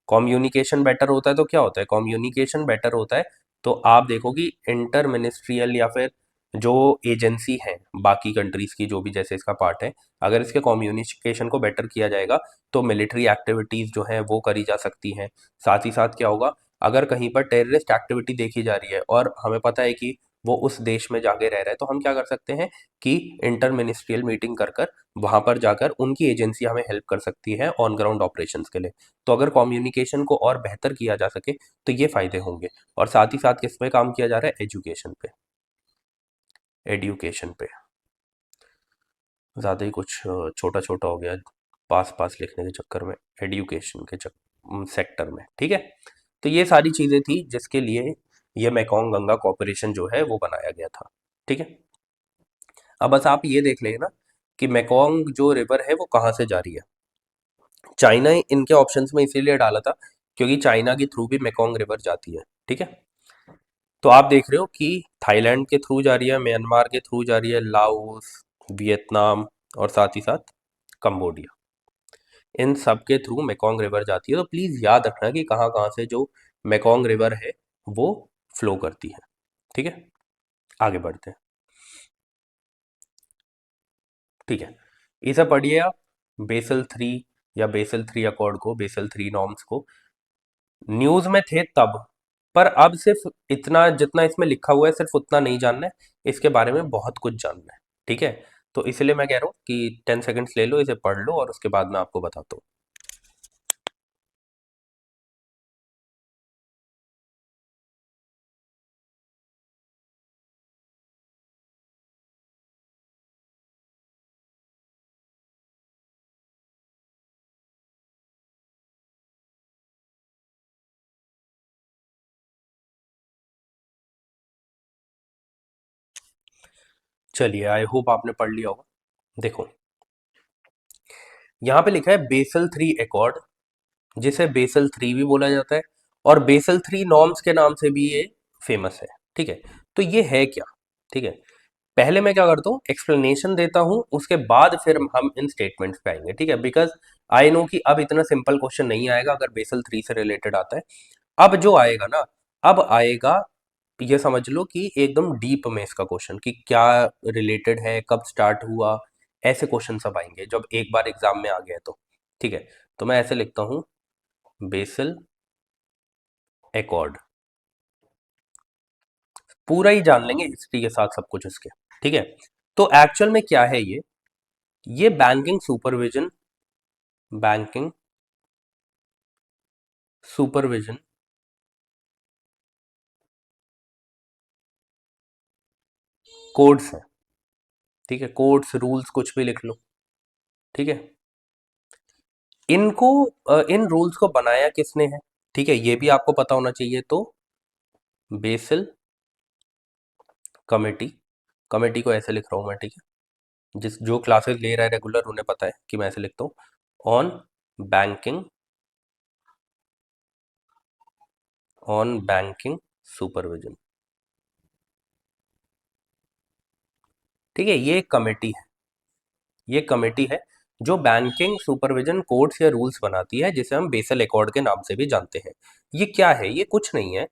कम्युनिकेशन बेटर होता है तो क्या होता है, कम्युनिकेशन बेटर होता है तो आप देखो कि इंटर मिनिस्ट्रियल या फिर जो एजेंसी है बाकी कंट्रीज की जो भी जैसे इसका पार्ट है, अगर इसके कम्युनिकेशन को बेटर किया जाएगा तो मिलिट्री एक्टिविटीज़ जो है वो करी जा सकती हैं। साथ ही साथ क्या होगा, अगर कहीं पर टेररिस्ट एक्टिविटी देखी जा रही है और हमें पता है कि वो उस देश में जाके रह रहा है, तो हम क्या कर सकते हैं कि इंटर मिनिस्ट्रियल मीटिंग कर कर वहां पर जाकर उनकी एजेंसी हमें हेल्प कर सकती है ऑन ग्राउंड ऑपरेशंस के लिए। तो अगर कम्युनिकेशन को और बेहतर किया जा सके तो ये फायदे होंगे। और साथ ही साथ किस पे काम किया जा रहा है, एजुकेशन पे ज़्यादा ही कुछ छोटा छोटा हो गया पास पास लिखने के चक्कर में, एजुकेशन के सेक्टर में। ठीक है, तो ये सारी चीज़ें थी जिसके लिए ये मेकॉन्ग गंगा कॉरपोरेशन जो है वो बनाया गया था। ठीक है, अब बस आप ये देख लेना कि मेकॉन्ग जो रिवर है वो कहाँ से जा रही है। चाइना इनके ऑप्शंस में इसीलिए डाला था क्योंकि चाइना के थ्रू भी मेकॉन्ग रिवर जाती है। ठीक है, तो आप देख रहे हो कि थाईलैंड के थ्रू जा रही है, म्यांमार के थ्रू जा रही है, लाओस, वियतनाम और साथ ही साथ कंबोडिया, इन सब के थ्रू मेकॉन्ग रिवर जाती है। तो प्लीज़ याद रखना कि कहाँ कहाँ से जो मेकॉन्ग रिवर है वो फ्लो करती है। ठीक है, आगे बढ़ते हैं। ठीक है, इसे पढ़िए आप, बेसल 3 या बेसल 3 अकॉर्ड को, बेसल 3 नॉर्म्स को न्यूज़ में थे तब, पर अब सिर्फ इतना जितना इसमें लिखा हुआ है सिर्फ उतना नहीं जानना है, इसके बारे में बहुत कुछ जानना है। ठीक है, तो इसलिए मैं कह रहा हूँ कि 10 सेकंड्स ले लो, इसे पढ़ लो और उसके बाद मैं आपको बताता हूँ। चलिए, आई होप आपने पढ़ लिया होगा। देखो, यहाँ पे लिखा है बेसल 3 एकॉर्ड, जिसे बेसल 3 भी बोला जाता है और बेसल 3 नॉर्म्स के नाम से भी ये फेमस है। ठीक है, तो ये है क्या, ठीक है, पहले मैं क्या करता हूँ एक्सप्लेनेशन देता हूँ, उसके बाद फिर हम इन स्टेटमेंट्स पे आएंगे। ठीक है, बिकॉज आई नो कि अब इतना सिंपल क्वेश्चन नहीं आएगा अगर बेसल 3 से रिलेटेड आता है। अब जो आएगा ना, अब आएगा ये समझ लो कि एकदम डीप में इसका क्वेश्चन कि क्या रिलेटेड है, कब स्टार्ट हुआ, ऐसे क्वेश्चन सब आएंगे जब एक बार एग्जाम में आ गया तो। ठीक है, तो मैं ऐसे लिखता हूँ, बेसल एकॉर्ड, पूरा ही जान लेंगे हिस्ट्री के साथ सब कुछ इसके। ठीक है, तो एक्चुअल में क्या है ये banking supervision, banking supervision codes है। ठीक है, कोड्स रूल्स कुछ भी लिख लो। ठीक है, इनको इन रूल्स को बनाया किसने है, ठीक है, ये भी आपको पता होना चाहिए। तो बेसल कमेटी, कमेटी को ऐसे लिख रहा हूं मैं, ठीक है, जिस जो क्लासेस ले रहा है रेगुलर उन्हें पता है कि मैं ऐसे लिखता हूँ, on banking, on banking supervision. ठीक है, ये एक कमेटी है, ये कमेटी है जो बैंकिंग सुपरविजन कोड्स या रूल्स बनाती है, जिसे हम बेसल एकॉर्ड के नाम से भी जानते हैं। ये क्या है, ये कुछ नहीं है,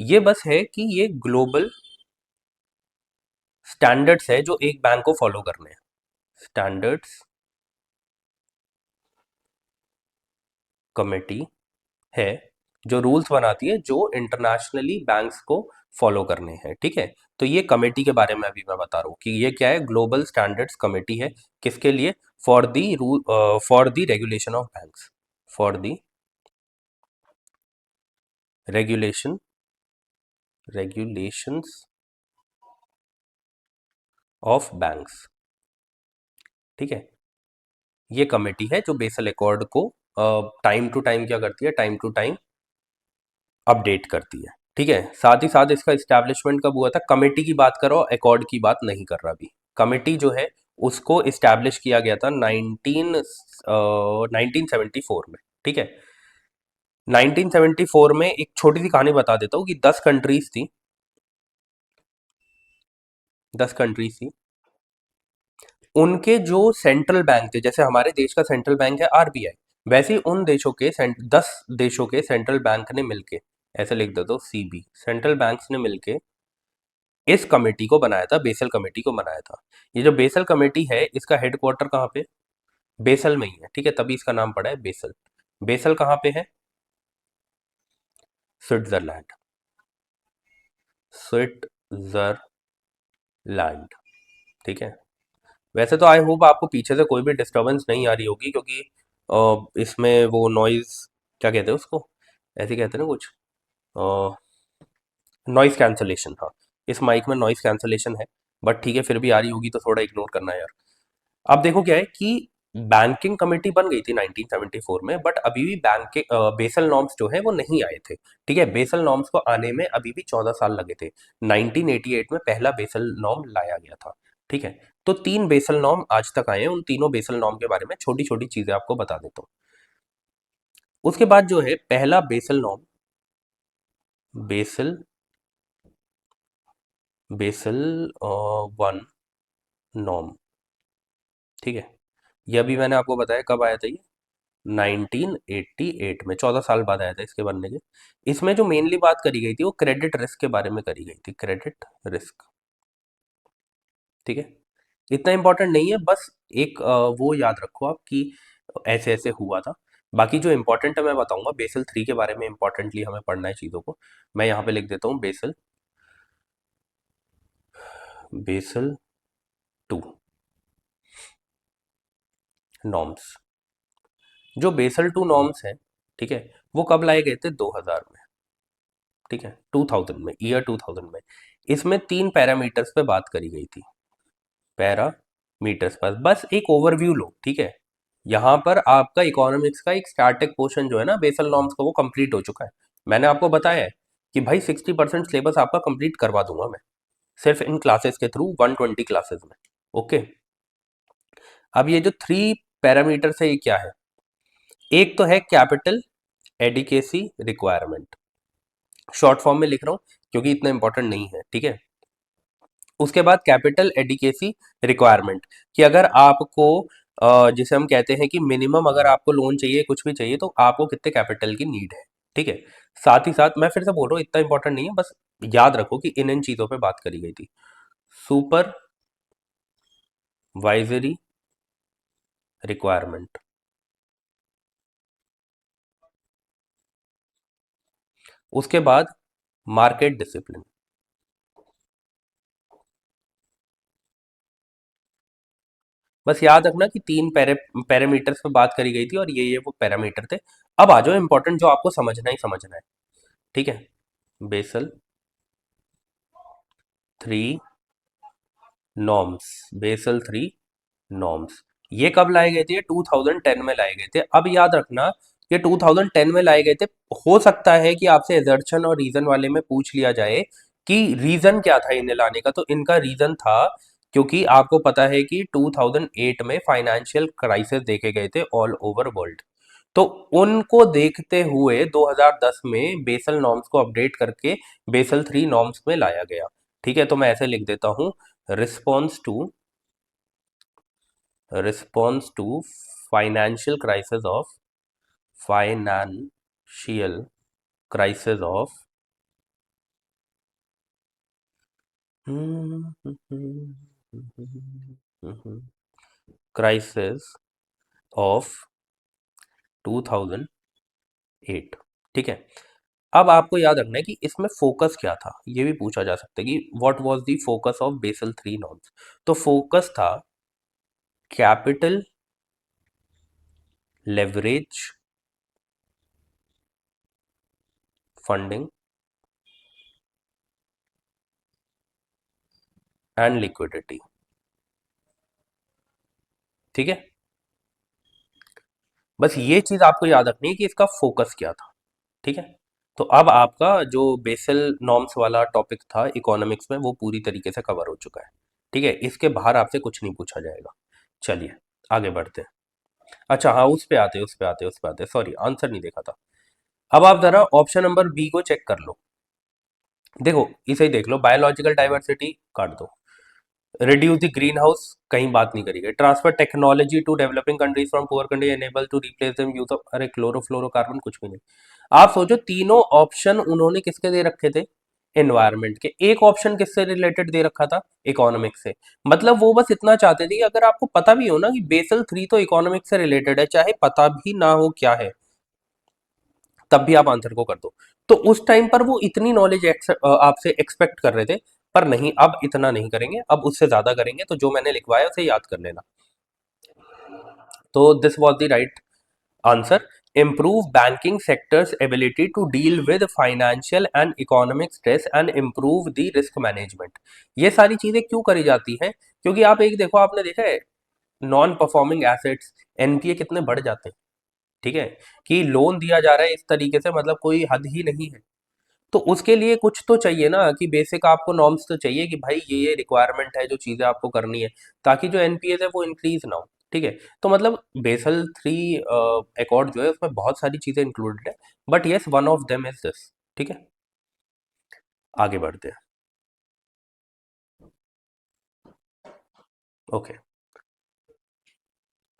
ये बस है कि ये ग्लोबल स्टैंडर्ड्स है जो एक बैंक को फॉलो करने हैं। स्टैंडर्ड्स कमेटी है जो रूल्स बनाती है जो इंटरनेशनली बैंक्स को फॉलो करने हैं। ठीक है, तो ये कमेटी के बारे में अभी मैं बता रहा हूँ कि ये क्या है, ग्लोबल स्टैंडर्ड्स कमेटी है, किसके लिए, for the rule, for the regulation of banks, for the regulation, regulations of banks. ठीक है, ये कमेटी है जो बेसल एकॉर्ड को टाइम टू टाइम क्या करती है, टाइम टू टाइम अपडेट करती है। ठीक है, साथ ही साथ इसका इस्टेब्लिशमेंट कब हुआ था, कमेटी की बात करो, अकॉर्ड की बात नहीं कर रहा अभी। कमेटी जो है उसको इस्टेब्लिश किया गया था 1974 में। ठीक है, 1974 में एक छोटी सी कहानी बता देता हूँ कि 10 कंट्रीज थी, 10 कंट्रीज थी, उनके जो सेंट्रल बैंक थे, जैसे हमारे देश का सेंट्रल बैंक है आरबीआई, वैसे ही उन देशों के 10 देशों के सेंट्रल बैंक ने मिलके, ऐसे लिख देता हूँ सीबी, सेंट्रल बैंक्स ने मिलके इस कमेटी को बनाया था, बेसल कमेटी को बनाया था। ये जो बेसल कमेटी है इसका हेडक्वार्टर कहाँ पे, बेसल में ही है। ठीक है, तभी इसका नाम पड़ा है बेसल। बेसल कहाँ पे है, स्विट्जरलैंड, स्विट्जरलैंड। ठीक है, वैसे तो आई होप आपको पीछे से कोई भी डिस्टरबेंस नहीं आ रही होगी, क्योंकि इसमें वो नॉइज, क्या कहते हैं उसको, ऐसे कहते हैं ना कुछ, नॉइज कैंसलेशन, हाँ, इस माइक में नॉइज कैंसलेशन है, बट ठीक है, फिर भी आ रही होगी तो थोड़ा इग्नोर करना यार। अब देखो क्या है कि बैंकिंग कमेटी बन गई थी 1974 में, बट अभी भी बैंक के बेसल नॉर्म्स जो है वो नहीं आए थे। ठीक है, बेसल नॉर्म्स को आने में अभी भी 14 साल लगे थे। 1988 में पहला बेसल नॉर्म लाया गया था। ठीक है, तो 3 बेसल नॉर्म आज तक आए हैं, उन तीनों बेसल नॉर्म के बारे में छोटी छोटी चीजें आपको बता देता हूँ। उसके बाद जो है पहला Basel norm, Basel, Basel one norm. ठीक है, यह भी मैंने आपको बताया कब आया था, ये 1988 में, 14 साल बाद आया था इसके बनने के। इसमें जो मेनली बात करी गई थी वो क्रेडिट रिस्क के बारे में करी गई थी, क्रेडिट रिस्क। ठीक है, इतना इंपॉर्टेंट नहीं है, बस एक वो याद रखो आप कि ऐसे ऐसे हुआ था। बाकी जो इंपॉर्टेंट है मैं बताऊंगा, बेसल 3 के बारे में इंपॉर्टेंटली हमें पढ़ना है चीज़ों को। मैं यहाँ पे लिख देता हूँ बेसल, बेसल 2 नॉर्म्स। जो बेसल 2 नॉर्म्स हैं, ठीक है, वो कब लाए गए थे, 2000 में। ठीक है, 2000 में, ईयर 2000 में। इसमें 3 पैरामीटर्स पे बात करी गई थी, पैरामीटर्स पर बस एक ओवरव्यू लो। ठीक है, यहाँ पर आपका इकोनॉमिक्स का एक स्टैटिक पोर्शन जो है ना बेसल नॉर्म्स का, वो कंप्लीट हो चुका है। मैंने आपको बताया है कि भाई 60% सिलेबस आपका कंप्लीट करवा दूंगा मैं, सिर्फ इन क्लासेस के थ्रू, 120 क्लासेस में। ओके, अब ये जो 3 पैरामीटर्स है ये क्या है, एक तो है capital adequacy requirement, short form में लिख रहा हूँ क्योंकि इतना इंपॉर्टेंट नहीं है। ठीक है, उसके बाद कैपिटल एडिकेसी रिक्वायरमेंट, कि अगर आपको जिसे हम कहते हैं कि मिनिमम अगर आपको लोन चाहिए, कुछ भी चाहिए, तो आपको कितने कैपिटल की नीड है। ठीक है, साथ ही साथ मैं फिर से बोल रहा हूँ इतना इंपॉर्टेंट नहीं है, बस याद रखो कि इन इन चीजों पे बात करी गई थी। सुपर वाइजरी रिक्वायरमेंट, उसके बाद मार्केट डिसिप्लिन। बस याद रखना कि तीन पैरामीटर्स पे बात करी गई थी और ये वो पैरामीटर थे। अब आ जाओ इंपॉर्टेंट जो आपको समझना ही समझना है। ठीक है, basal three norms, basal three norms, ये कब लाए गए थे? ये 2010 में लाए गए थे। अब याद रखना, ये 2010 में लाए गए थे। हो सकता है कि आपसे एजर्शन और रीजन वाले में पूछ लिया जाए कि रीजन क्या था इन्हें लाने का, तो इनका रीजन था क्योंकि आपको पता है कि 2008 में फाइनेंशियल क्राइसिस देखे गए थे ऑल ओवर वर्ल्ड। तो उनको देखते हुए 2010 में बेसल नॉर्म्स को अपडेट करके बेसल थ्री नॉर्म्स में लाया गया। ठीक है, तो मैं ऐसे लिख देता हूं, response to response to financial crisis of financial crisis of crisis of 2008। ठीक है, अब आपको याद रखना है कि इसमें फोकस क्या था, ये भी पूछा जा सकता है कि what was the focus of basal three norms. तो फोकस था capital leverage funding and liquidity. ठीक है, बस ये चीज आपको याद रखनी है कि इसका फोकस क्या था। ठीक है, तो अब आपका जो बेसल नॉर्म्स वाला टॉपिक था इकोनॉमिक्स में वो पूरी तरीके से कवर हो चुका है। ठीक है, इसके बाहर आपसे कुछ नहीं पूछा जाएगा। चलिए आगे बढ़ते हैं। अच्छा हाँ, उस पे आते, सॉरी आंसर नहीं देखा था। अब आप जरा ऑप्शन नंबर बी को चेक कर लो। देखो इसे ही देख लो, बायोलॉजिकल डाइवर्सिटी काट दो, रिड्यूस द ग्रीन हाउस कहीं बात नहीं करी गई, transfer technology to developing countries from poor country enable to replace them use of, अरे क्लोरोफ्लोरोकार्बन कुछ भी नहीं। आप सोचो तीनों ऑप्शन उन्होंने किसके दे रखे थे? एनवायरमेंट के। एक ऑप्शन किससे रिलेटेड दे रखा था? इकोनॉमिक्स से। मतलब वो बस इतना चाहते थे कि अगर आपको पता भी हो ना कि बेसल थ्री तो इकोनॉमिक्स से रिलेटेड है, चाहे पता भी ना हो क्या है, तब भी आप आंसर को कर दो। तो उस टाइम पर वो इतनी नॉलेज आपसे एक्सपेक्ट कर रहे थे, पर नहीं, अब इतना नहीं करेंगे, अब उससे ज्यादा करेंगे। तो जो मैंने लिखवाया उसे याद कर लेना। तो this was the right answer, improve banking sector's ability to deal with financial and economic stress and improve the risk management। ये सारी चीजें क्यों करी जाती हैं? क्योंकि आप एक देखो, आपने देखा है नॉन परफॉर्मिंग एसेट्स एनपीए कितने बढ़ जाते हैं। ठीक है, कि लोन दिया जा रहा है इस तरीके से, मतलब कोई हद ही नहीं है। तो उसके लिए कुछ तो चाहिए ना, कि बेसिक आपको नॉर्म्स तो चाहिए कि भाई ये रिक्वायरमेंट है जो चीजें आपको करनी है, ताकि जो एनपीएस है वो इंक्रीज ना हो। ठीक है, तो मतलब बेसल थ्री अकॉर्ड जो है उसमें बहुत सारी चीजें इंक्लूडेड है, but yes one of them is this. ठीक है, आगे बढ़ते हैं। ओके,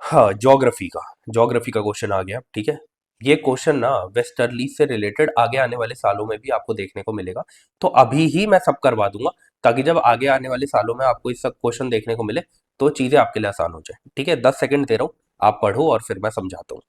हाँ ज्योग्राफी का क्वेश्चन आ गया। ठीक है, ये क्वेश्चन ना वेस्टर्ली से रिलेटेड आगे आने वाले सालों में भी आपको देखने को मिलेगा। तो अभी ही मैं सब करवा दूंगा, ताकि जब आगे आने वाले सालों में आपको इस सब क्वेश्चन देखने को मिले तो चीजें आपके लिए आसान हो जाए। ठीक है, 10 सेकंड दे रहा हूँ, आप पढ़ो और फिर मैं समझाता हूँ।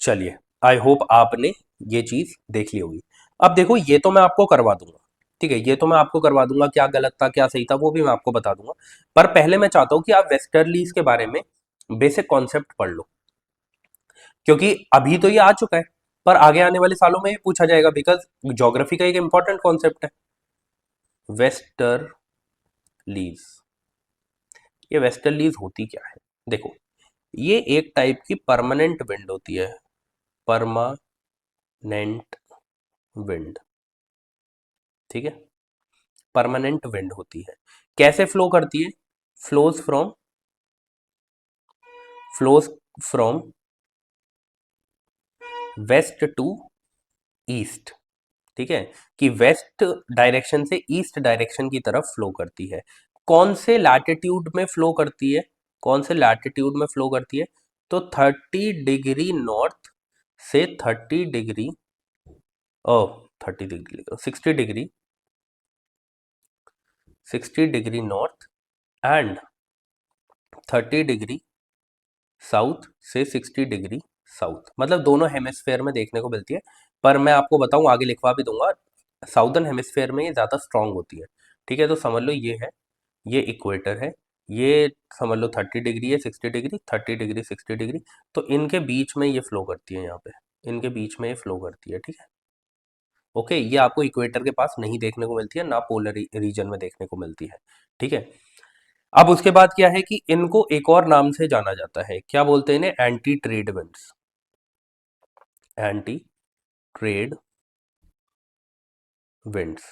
चलिए, आई होप आपने ये चीज देख ली होगी। अब देखो ये तो मैं आपको करवा दूंगा। ठीक है, ये तो मैं आपको करवा दूंगा, क्या गलत था क्या सही था वो भी मैं आपको बता दूंगा। पर पहले मैं चाहता हूं कि आप वेस्टर्लीज के बारे में बेसिक कॉन्सेप्ट पढ़ लो, क्योंकि अभी तो ये आ चुका है, पर आगे आने वाले सालों में ये पूछा जाएगा, बिकॉज ज्योग्राफी का एक इंपॉर्टेंट कॉन्सेप्ट है वेस्टर्लीज। ये वेस्टर्लीज होती क्या है? देखो, ये एक टाइप की परमानेंट विंड होती है, परमानेंट विंड। ठीक है, परमानेंट विंड होती है। कैसे फ्लो करती है? Flows from flows from west to east, ठीक है, कि वेस्ट डायरेक्शन से ईस्ट डायरेक्शन की तरफ फ्लो करती है। कौन से लैटिट्यूड में फ्लो करती है, कौन से लैटिट्यूड में फ्लो करती है? तो 30 डिग्री नॉर्थ से 30 डिग्री, ओ 30 degree, 60 degree, 60 degree north and 30 degree south से 60 डिग्री साउथ, मतलब दोनों हेमिस्फेयर में देखने को मिलती है। पर मैं आपको बताऊं, आगे लिखवा भी दूंगा, साउदर्न हेमिस्फेयर में ये ज़्यादा स्ट्रांग होती है। ठीक है, तो समझ लो ये है, ये इक्वेटर है, ये समझ लो 30 डिग्री है, 60 डिग्री, 30 डिग्री 60 डिग्री, तो इनके बीच में ये फ्लो करती है, यहाँ पे इनके बीच में ये फ्लो करती है। ठीक है, ओके, ये आपको इक्वेटर के पास नहीं देखने को मिलती है, ना पोलर रीजन में देखने को मिलती है। ठीक है, अब उसके बाद क्या है कि इनको एक और नाम से जाना जाता है, क्या बोलते हैं इन्हें? Anti trade winds, anti trade winds.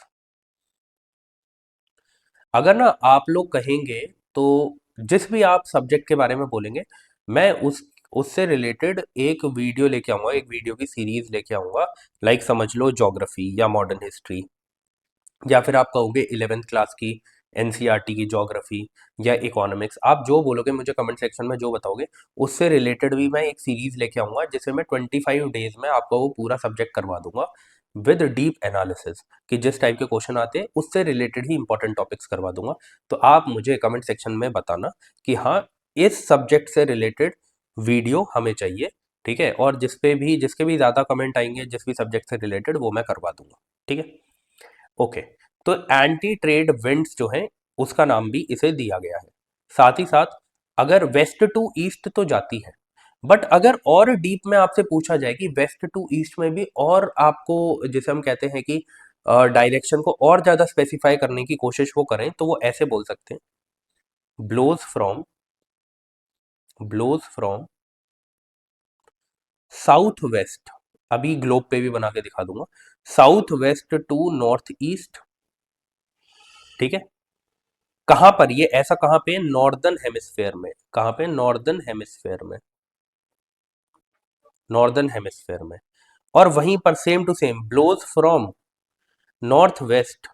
अगर ना आप लोग कहेंगे तो जिस भी आप सब्जेक्ट के बारे में बोलेंगे, मैं उससे रिलेटेड एक वीडियो लेके आऊंगा, एक वीडियो की सीरीज लेके आऊंगा। लाइक समझ लो ज्योग्राफी या मॉडर्न हिस्ट्री, या फिर आप कहोगे 11th क्लास की एनसीईआरटी की ज्योग्राफी या इकोनॉमिक्स, आप जो बोलोगे मुझे कमेंट सेक्शन में, जो बताओगे उससे रिलेटेड भी मैं एक सीरीज लेके आऊंगा, जिसमें मैं 25 डेज में आपको वो पूरा सब्जेक्ट करवा दूंगा विद डीप एनालिसिस, कि जिस टाइप के क्वेश्चन आते हैं उससे रिलेटेड ही इंपॉर्टेंट टॉपिक्स करवा दूंगा। तो आप मुझे कमेंट सेक्शन में बताना कि हाँ, इस सब्जेक्ट से रिलेटेड वीडियो हमें चाहिए। ठीक है, और जिसके भी ज़्यादा कमेंट आएंगे जिस भी सब्जेक्ट से रिलेटेड, वो मैं करवा दूंगा। ठीक है, ओके। तो एंटी ट्रेड विंड्स जो है, उसका नाम भी इसे दिया गया है। साथ ही साथ अगर वेस्ट टू ईस्ट तो जाती है, बट अगर और डीप में आपसे पूछा जाए कि वेस्ट टू ईस्ट में भी और आपको, जैसे हम कहते हैं कि डायरेक्शन को और ज्यादा स्पेसिफाई करने की कोशिश वो करें, तो वो ऐसे बोल सकते हैं, ब्लोज फ्रॉम साउथ वेस्ट। अभी ग्लोब पे भी बना के दिखा दूंगा, south west to north east. ठीक है, कहां पर ये ऐसा, कहां पे? नॉर्दर्न हेमिस्फेयर में। कहां पे? नॉर्दर्न हेमिस्फेयर में, नॉर्दर्न हेमिस्फेयर में। और वहीं पर same to same blows from north west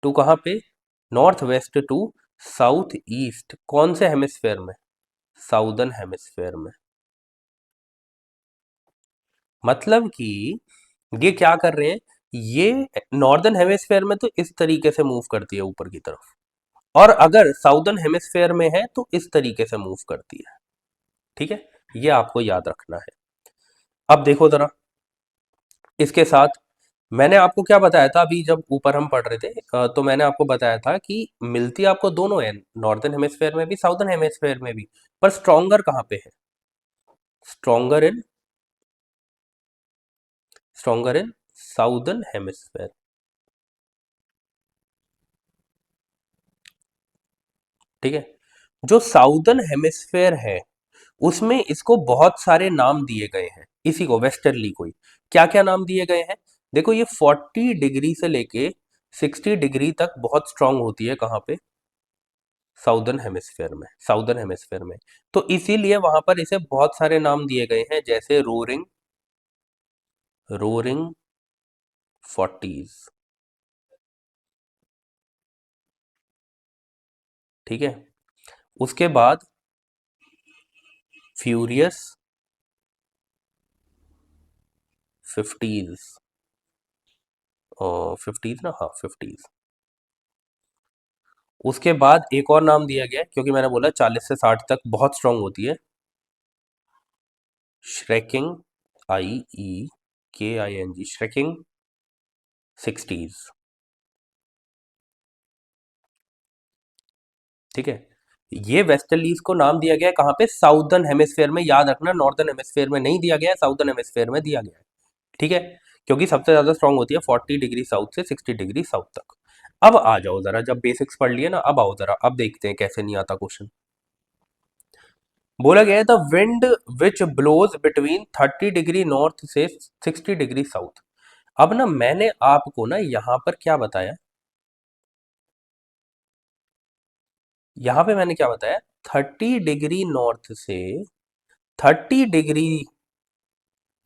to, कहां पे? North west to south east. कौन से हेमिस्फेयर में? साउदर्न हेमिस्फेयर में। मतलब कि ये क्या कर रहे हैं, ये नॉर्दर्न हेमिस्फेयर में तो इस तरीके से मूव करती है ऊपर की तरफ, और अगर साउदर्न हेमिस्फेयर में है तो इस तरीके से मूव करती है। ठीक है, ये आपको याद रखना है। अब देखो जरा, इसके साथ मैंने आपको क्या बताया था अभी जब ऊपर हम पढ़ रहे थे, तो मैंने आपको बताया था कि मिलती आपको दोनों है, नॉर्दर्न हेमिस्फेयर में भी साउदर्न हेमिस्फेयर में भी, पर स्ट्रॉन्गर कहाँ पे है? स्ट्रॉन्गर इन स्ट्रॉन्गर इन साउदर्न हेमिस्फेयर। ठीक है, जो साउदर्न हेमिस्फेयर है उसमें इसको बहुत सारे नाम दिए गए हैं, इसी को वेस्टर्ली को ही। क्या क्या नाम दिए गए हैं? देखो, ये 40 डिग्री से लेके 60 डिग्री तक बहुत स्ट्रांग होती है, कहाँ पे? साउदर्न हेमिस्फेयर में, साउदर्न हेमिस्फेयर में। तो इसीलिए वहां पर इसे बहुत सारे नाम दिए गए हैं, जैसे रोरिंग 40s। ठीक है, उसके बाद फ्यूरियस 50s, और 50s ना, हाँ 50s। उसके बाद एक और नाम दिया गया है, क्योंकि मैंने बोला 40 से 60 तक बहुत स्ट्रांग होती है, श्रेकिंग, IEKING, श्रेकिंग 60s। ठीक है, ये वेस्टर्लीज को नाम दिया गया है कहाँ पे? साउदर्न हेमिस्फेयर में। याद रखना, नॉर्दर्न हेमिस्फेयर में नहीं दिया गया है, साउदर्न हेमिस्फेयर में दिया गया है। ठीक है, क्योंकि सबसे ज्यादा स्ट्रांग होती है 40 डिग्री साउथ से 60 डिग्री साउथ तक। अब आ जाओ जरा, जब बेसिक्स पढ़ लिए ना, अब आओ जरा, अब देखते हैं कैसे नहीं आता क्वेश्चन। बोला गया है the wind which blows between 30 degree north से 60 डिग्री साउथ। अब ना मैंने आपको ना यहां पर क्या बताया, यहां पे मैंने क्या बताया, 30 डिग्री नॉर्थ से 30 डिग्री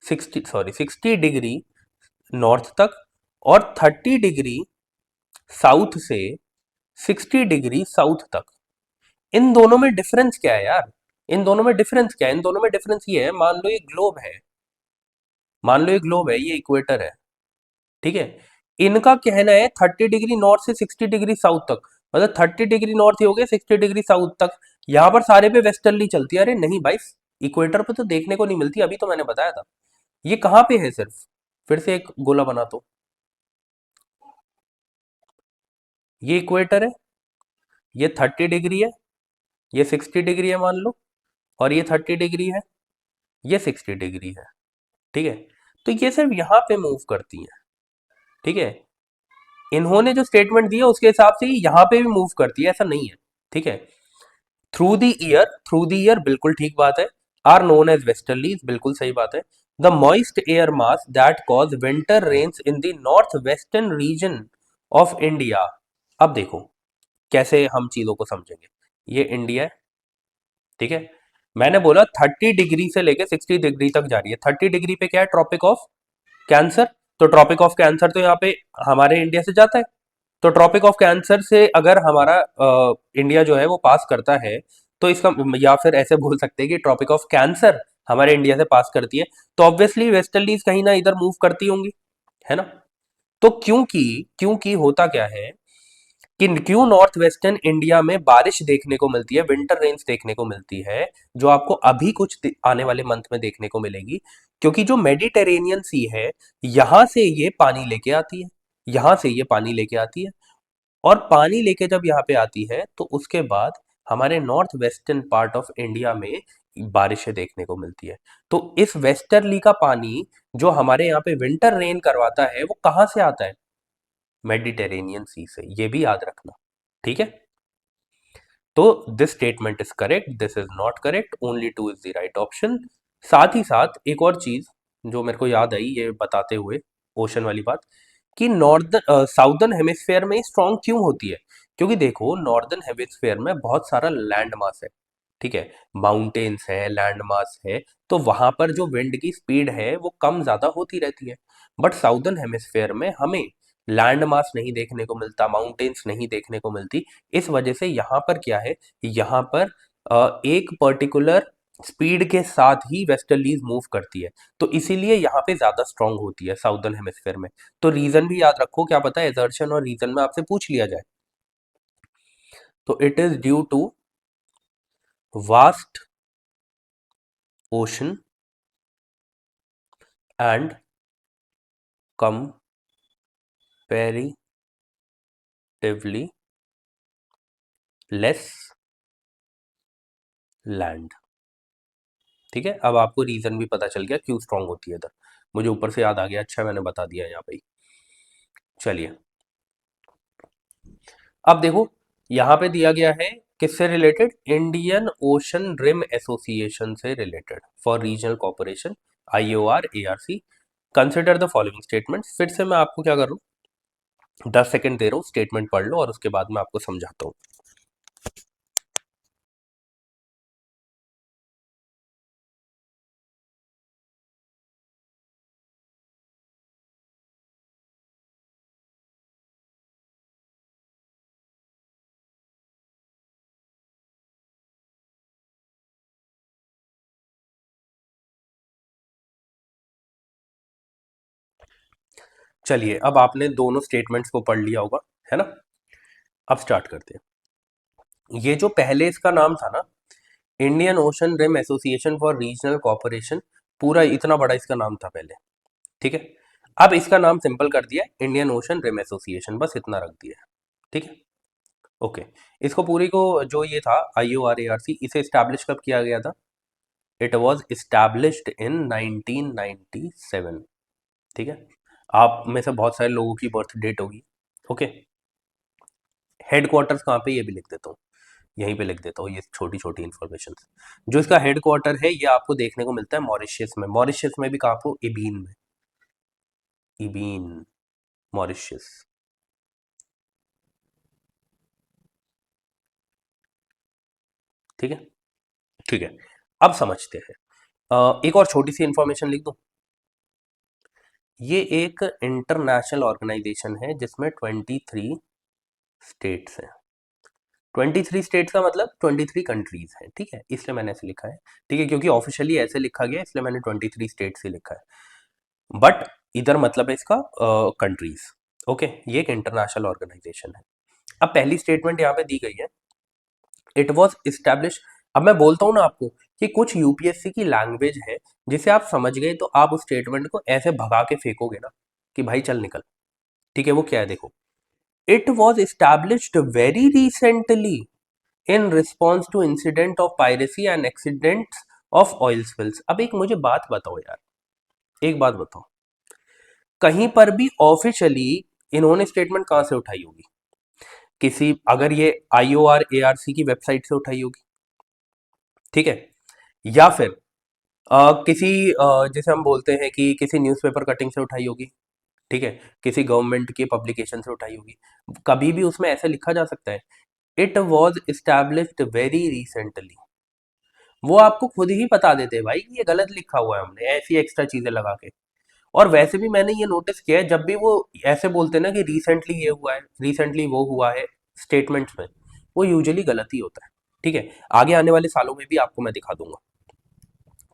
60 डिग्री नॉर्थ तक, और 30 डिग्री साउथ से 60 डिग्री साउथ तक। इन दोनों में डिफरेंस क्या है यार? इन दोनों में डिफरेंस क्या है? इन दोनों में डिफरेंस ये है, मान लो ये ग्लोब है, मान लो ये ग्लोब है, ये इक्वेटर है, ठीक है। इनका कहना है 30 डिग्री नॉर्थ से 60 डिग्री साउथ तक, मतलब 30 डिग्री नॉर्थ ही हो गया, 60 डिग्री साउथ तक। यहां पर सारे पे वेस्टर्ली चलती है। अरे नहीं भाई, इक्वेटर पे तो देखने को नहीं मिलती, अभी तो मैंने बताया था। ये कहां पे है सिर्फ? फिर से एक गोला बना, तो ये इक्वेटर है, ये 30 डिग्री है, ये 60 डिग्री है मान लो, और ये 30 डिग्री है, ये 60 डिग्री है, ठीक है। तो ये सिर्फ यहां पे मूव करती है, ठीक है। इन्होंने जो स्टेटमेंट दिया उसके हिसाब से ही यहां पे भी मूव करती है, ऐसा नहीं है, ठीक है। थ्रू द ईयर बिल्कुल ठीक बात है। आर नोन एज वेस्टर्लीज, बिल्कुल सही बात है। The moist air mass that cause winter rains in the north western region of India. अब देखो कैसे हम चीजों को समझेंगे। ये इंडिया है, ठीक है। मैंने बोला 30 डिग्री से लेके 60 डिग्री तक जा रही है। 30 डिग्री पे क्या है? Tropic of cancer. तो ट्रॉपिक ऑफ कैंसर तो यहाँ पे हमारे इंडिया से जाता है। तो ट्रॉपिक ऑफ कैंसर से अगर हमारा इंडिया जो है वो पास करता है, तो इसका, या फिर ऐसे बोल सकते हैं कि ट्रॉपिक ऑफ कैंसर हमारे इंडिया से पास करती है, तो ऑब्वियसली वेस्टर्लीज कहीं ना इधर मूव करती होंगी, है ना। तो क्योंकि क्योंकि होता क्या है कि क्यों नॉर्थ वेस्टर्न इंडिया में बारिश देखने को मिलती है, विंटर रेन्स देखने को मिलती है, जो आपको अभी कुछ आने वाले मंथ में देखने को मिलेगी। क्योंकि जो मेडिटेरेनियन सी है, यहां से ये पानी लेके आती है, यहां से ये पानी लेके आती है, और पानी लेके जब यहाँ पे आती है तो उसके बाद हमारे north western part of India में बारिशें देखने को मिलती है। तो इस वेस्टर्ली का पानी जो हमारे यहाँ पे विंटर रेन करवाता है, वो कहाँ से आता है? मेडिटेरेनियन सी से, ये भी याद रखना, ठीक है। तो this statement is correct, this is not correct, only two is the right option. साथ ही साथ एक और चीज जो मेरे को याद आई ये बताते हुए, ओशन वाली बात, कि नॉर्दर्न साउदर्न हेमिस्फेयर में स्ट्रांग क्यों होती है? क्योंकि देखो नॉर्दर्न हेमिस्फेयर में बहुत सारा लैंड मास है, ठीक है, माउंटेन्स है, लैंड मास है, तो वहां पर जो विंड की स्पीड है वो कम ज्यादा होती रहती है। बट साउदर्न हेमिस्फेयर में हमें लैंड मास नहीं देखने को मिलता, माउंटेन्स नहीं देखने को मिलती। इस वजह से यहाँ पर क्या है, यहाँ पर एक पर्टिकुलर स्पीड के साथ ही वेस्टर्लीज मूव करती है, तो इसीलिए यहाँ पे ज्यादा स्ट्रांग होती है साउदर्न हेमिस्फेयर में। तो रीजन भी याद रखो, क्या पता है एजर्शन और रीजन में आपसे पूछ लिया जाए। तो it is due to vast ocean and comparatively less land, ठीक है। अब आपको रीजन भी पता चल गया क्यों स्ट्रांग होती है इधर, मुझे ऊपर से याद आ गया, अच्छा मैंने बता दिया यहाँ पे। चलिए अब देखो, यहाँ पे दिया गया है किससे related? Indian Ocean Rim Association से related, for regional cooperation, IOR ARC। Consider the following statement. फिर से मैं आपको क्या कर रहा हूँ, 10 सेकंड दे रहा हूँ, स्टेटमेंट पढ़ लो और उसके बाद मैं आपको समझाता हूँ। चलिए अब आपने दोनों स्टेटमेंट्स को पढ़ लिया होगा, है ना। अब स्टार्ट करते हैं। ये जो पहले इसका नाम था ना, Indian Ocean Rim Association for regional Cooperation, पूरा इतना बड़ा इसका नाम था पहले, ठीक है। अब इसका नाम सिंपल कर दिया, इंडियन ओशन रिम एसोसिएशन, बस इतना रख दिया है, ठीक है। ओके, इसको पूरी को जो ये था IOR ARC, इसे स्टैब्लिश कब किया गया था? इट वाज इस्टैब्लिश्ड इन 1997, ठीक है। आप में से बहुत सारे लोगों की बर्थ डेट होगी, ओके। हेडक्वार्टर्स कहाँ पे, ये भी लिख देता हूँ, यहीं पे लिख देता हूँ, ये छोटी छोटी इन्फॉर्मेशन। जो इसका हेडक्वार्टर है ये आपको देखने को मिलता है मॉरिशियस में, मॉरिशियस में भी कहाँ को, इबीन में, इबीन, मॉरिशियस, ठीक है, ठीक है। अब समझते हैं, एक और छोटी सी इन्फॉर्मेशन लिख दूं। ये एक इंटरनेशनल ऑर्गेनाइजेशन है जिसमें 23 स्टेट्स हैं। 23 स्टेट्स का मतलब 23 कंट्रीज हैं, ठीक है, इसलिए मैंने ऐसे लिखा है। ठीक है, क्योंकि ऑफिशियली ऐसे लिखा गया है, इसलिए मैंने 23 स्टेट्स ही लिखा है, बट इधर मतलब है इसका कंट्रीज। ओके, ये एक इंटरनेशनल ऑर्गेनाइजेशन है। अब पहली स्टेटमेंट यहाँ पे दी गई है, इट वॉज इस्टेब्लिश। अब मैं बोलता हूं ना आपको कि कुछ यूपीएससी की लैंग्वेज है जिसे आप समझ गए तो आप उस स्टेटमेंट को ऐसे भगा के फेंकोगे ना कि भाई चल निकल। ठीक है, वो क्या है देखो, it was established very recently in response to incident of piracy and accidents of oil spills. अब एक मुझे बात बताओ यार, एक बात बताओ, कहीं पर भी ऑफिशियली इन्होंने स्टेटमेंट कहां से उठाई होगी? किसी, अगर ये आईओआर एआरसी की वेबसाइट से उठाई होगी, ठीक है, या फिर किसी जैसे हम बोलते हैं कि किसी न्यूज़पेपर कटिंग से उठाई होगी, ठीक है, किसी गवर्नमेंट की पब्लिकेशन से उठाई होगी। कभी भी उसमें ऐसे लिखा जा सकता है, it was established very recently. वो आपको खुद ही बता देते हैं भाई कि ये गलत लिखा हुआ है, हमने ऐसी एक्स्ट्रा चीजें लगा के। और वैसे भी मैंने ये नोटिस किया है, जब भी वो ऐसे बोलते हैं ना कि रिसेंटली ये हुआ है, रिसेंटली वो हुआ है, स्टेटमेंट्स में वो यूजुअली गलत ही होता है। ठीक है, आगे आने वाले सालों में भी आपको मैं दिखा दूंगा।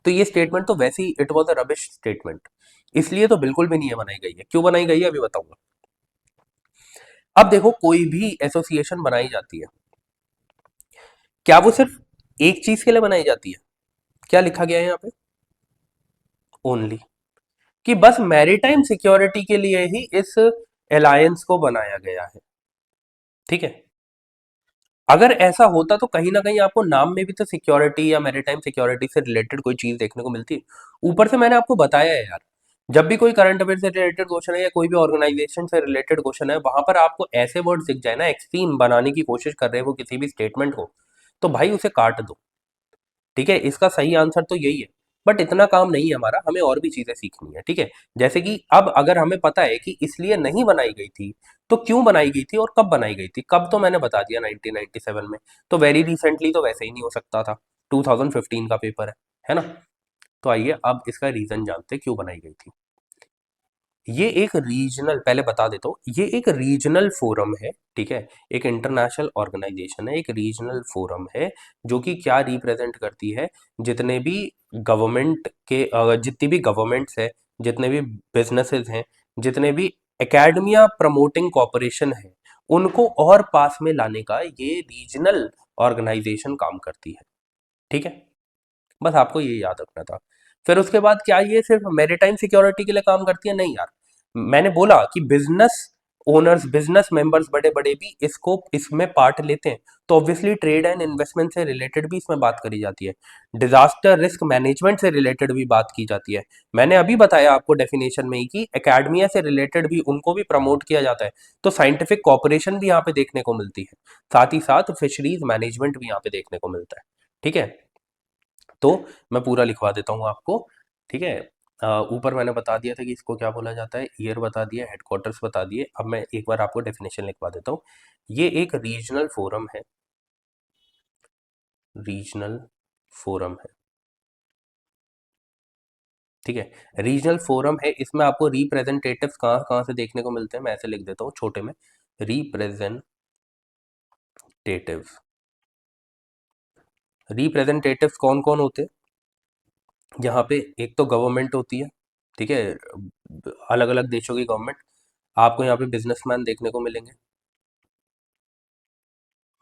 तो ये स्टेटमेंट तो वैसे ही it was a rubbish statement, इसलिए तो बिल्कुल भी नहीं है बनाई गई है। क्यों बनाई गई है अभी बताऊंगा। अब देखो, कोई भी एसोसिएशन बनाई जाती है, क्या वो सिर्फ एक चीज के लिए बनाई जाती है? क्या लिखा गया है यहाँ पे? ओनली, कि बस मैरीटाइम सिक्योरिटी के लिए ही इस अलायंस को बनाया गया है। ठीक है, अगर ऐसा होता तो कहीं ना कहीं आपको नाम में भी तो सिक्योरिटी या मैरीटाइम सिक्योरिटी से रिलेटेड कोई चीज देखने को मिलती। ऊपर से मैंने आपको बताया है यार, जब भी कोई करंट अफेयर से रिलेटेड क्वेश्चन है या कोई भी ऑर्गेनाइजेशन से रिलेटेड क्वेश्चन है, वहां पर आपको ऐसे वर्ड दिख जाए ना, एक्सट्रीम बनाने की कोशिश कर रहे हैं वो किसी भी स्टेटमेंट को, तो भाई उसे काट दो। ठीक है, इसका सही आंसर तो यही है। बट इतना काम नहीं है हमारा, हमें और भी चीजें सीखनी है। ठीक है, जैसे कि अब अगर हमें पता है कि इसलिए नहीं बनाई गई थी, तो क्यों बनाई गई थी और कब बनाई गई थी? कब तो मैंने बता दिया, 1997 में। तो वेरी रिसेंटली तो वैसे ही नहीं हो सकता था, 2015 का पेपर है ना। तो आइए अब इसका रीजन जानते हैं क्यों बनाई गई थी। ये एक रीजनल, पहले बता देता हूँ, ये एक रीजनल फोरम है। ठीक है, एक इंटरनेशनल ऑर्गेनाइजेशन है, एक रीजनल फोरम है, जो कि क्या रिप्रेजेंट करती है, जितने भी गवर्नमेंट के जितनी भी गवर्नमेंट्स है, जितने भी बिजनेसेस हैं, जितने भी एकेडमिया प्रमोटिंग कॉरपोरेशन है, उनको और पास में लाने का ये रीजनल ऑर्गेनाइजेशन काम करती है। ठीक है, बस आपको ये याद रखना था। फिर उसके बाद क्या ये सिर्फ मैरीटाइम सिक्योरिटी के लिए काम करती है? नहीं यार, मैंने बोला कि बिजनेस ओनर्स, बिजनेस मेंबर्स बड़े बड़े भी इसको, इसमें पार्ट लेते हैं। तो ऑब्वियसली ट्रेड एंड इन्वेस्टमेंट से रिलेटेड भी इसमें बात करी जाती है, डिजास्टर रिस्क मैनेजमेंट से रिलेटेड भी बात की जाती है। मैंने अभी बताया आपको डेफिनेशन में ही कि एकेडमिया से रिलेटेड भी उनको भी प्रमोट किया जाता है। तो साइंटिफिक कॉपरेशन भी यहाँ पे देखने को मिलती है, साथ ही साथ फिशरीज मैनेजमेंट भी यहाँ पे देखने को मिलता है। ठीक है, तो मैं पूरा लिखवा देता हूँ आपको। ठीक है, ऊपर मैंने बता दिया था कि इसको क्या बोला जाता है, ईयर बता दिया, हेडक्वार्टर्स बता दिए। अब मैं एक बार आपको डेफिनेशन लिखवा देता हूँ। ये एक रीजनल फोरम है, रीजनल फोरम है। ठीक है, रीजनल फोरम है, इसमें आपको रिप्रेजेंटेटिव्स कहाँ कहाँ से देखने को मिलते हैं, मैं ऐसे लिख देता हूँ छोटे में, रिप्रेजेंटेटिव्स। रिप्रेजेंटेटिव्स कौन कौन होते हैं? यहाँ पे एक तो गवर्नमेंट होती है, ठीक है, अलग अलग देशों की गवर्नमेंट। आपको यहाँ पे बिजनेसमैन देखने को मिलेंगे,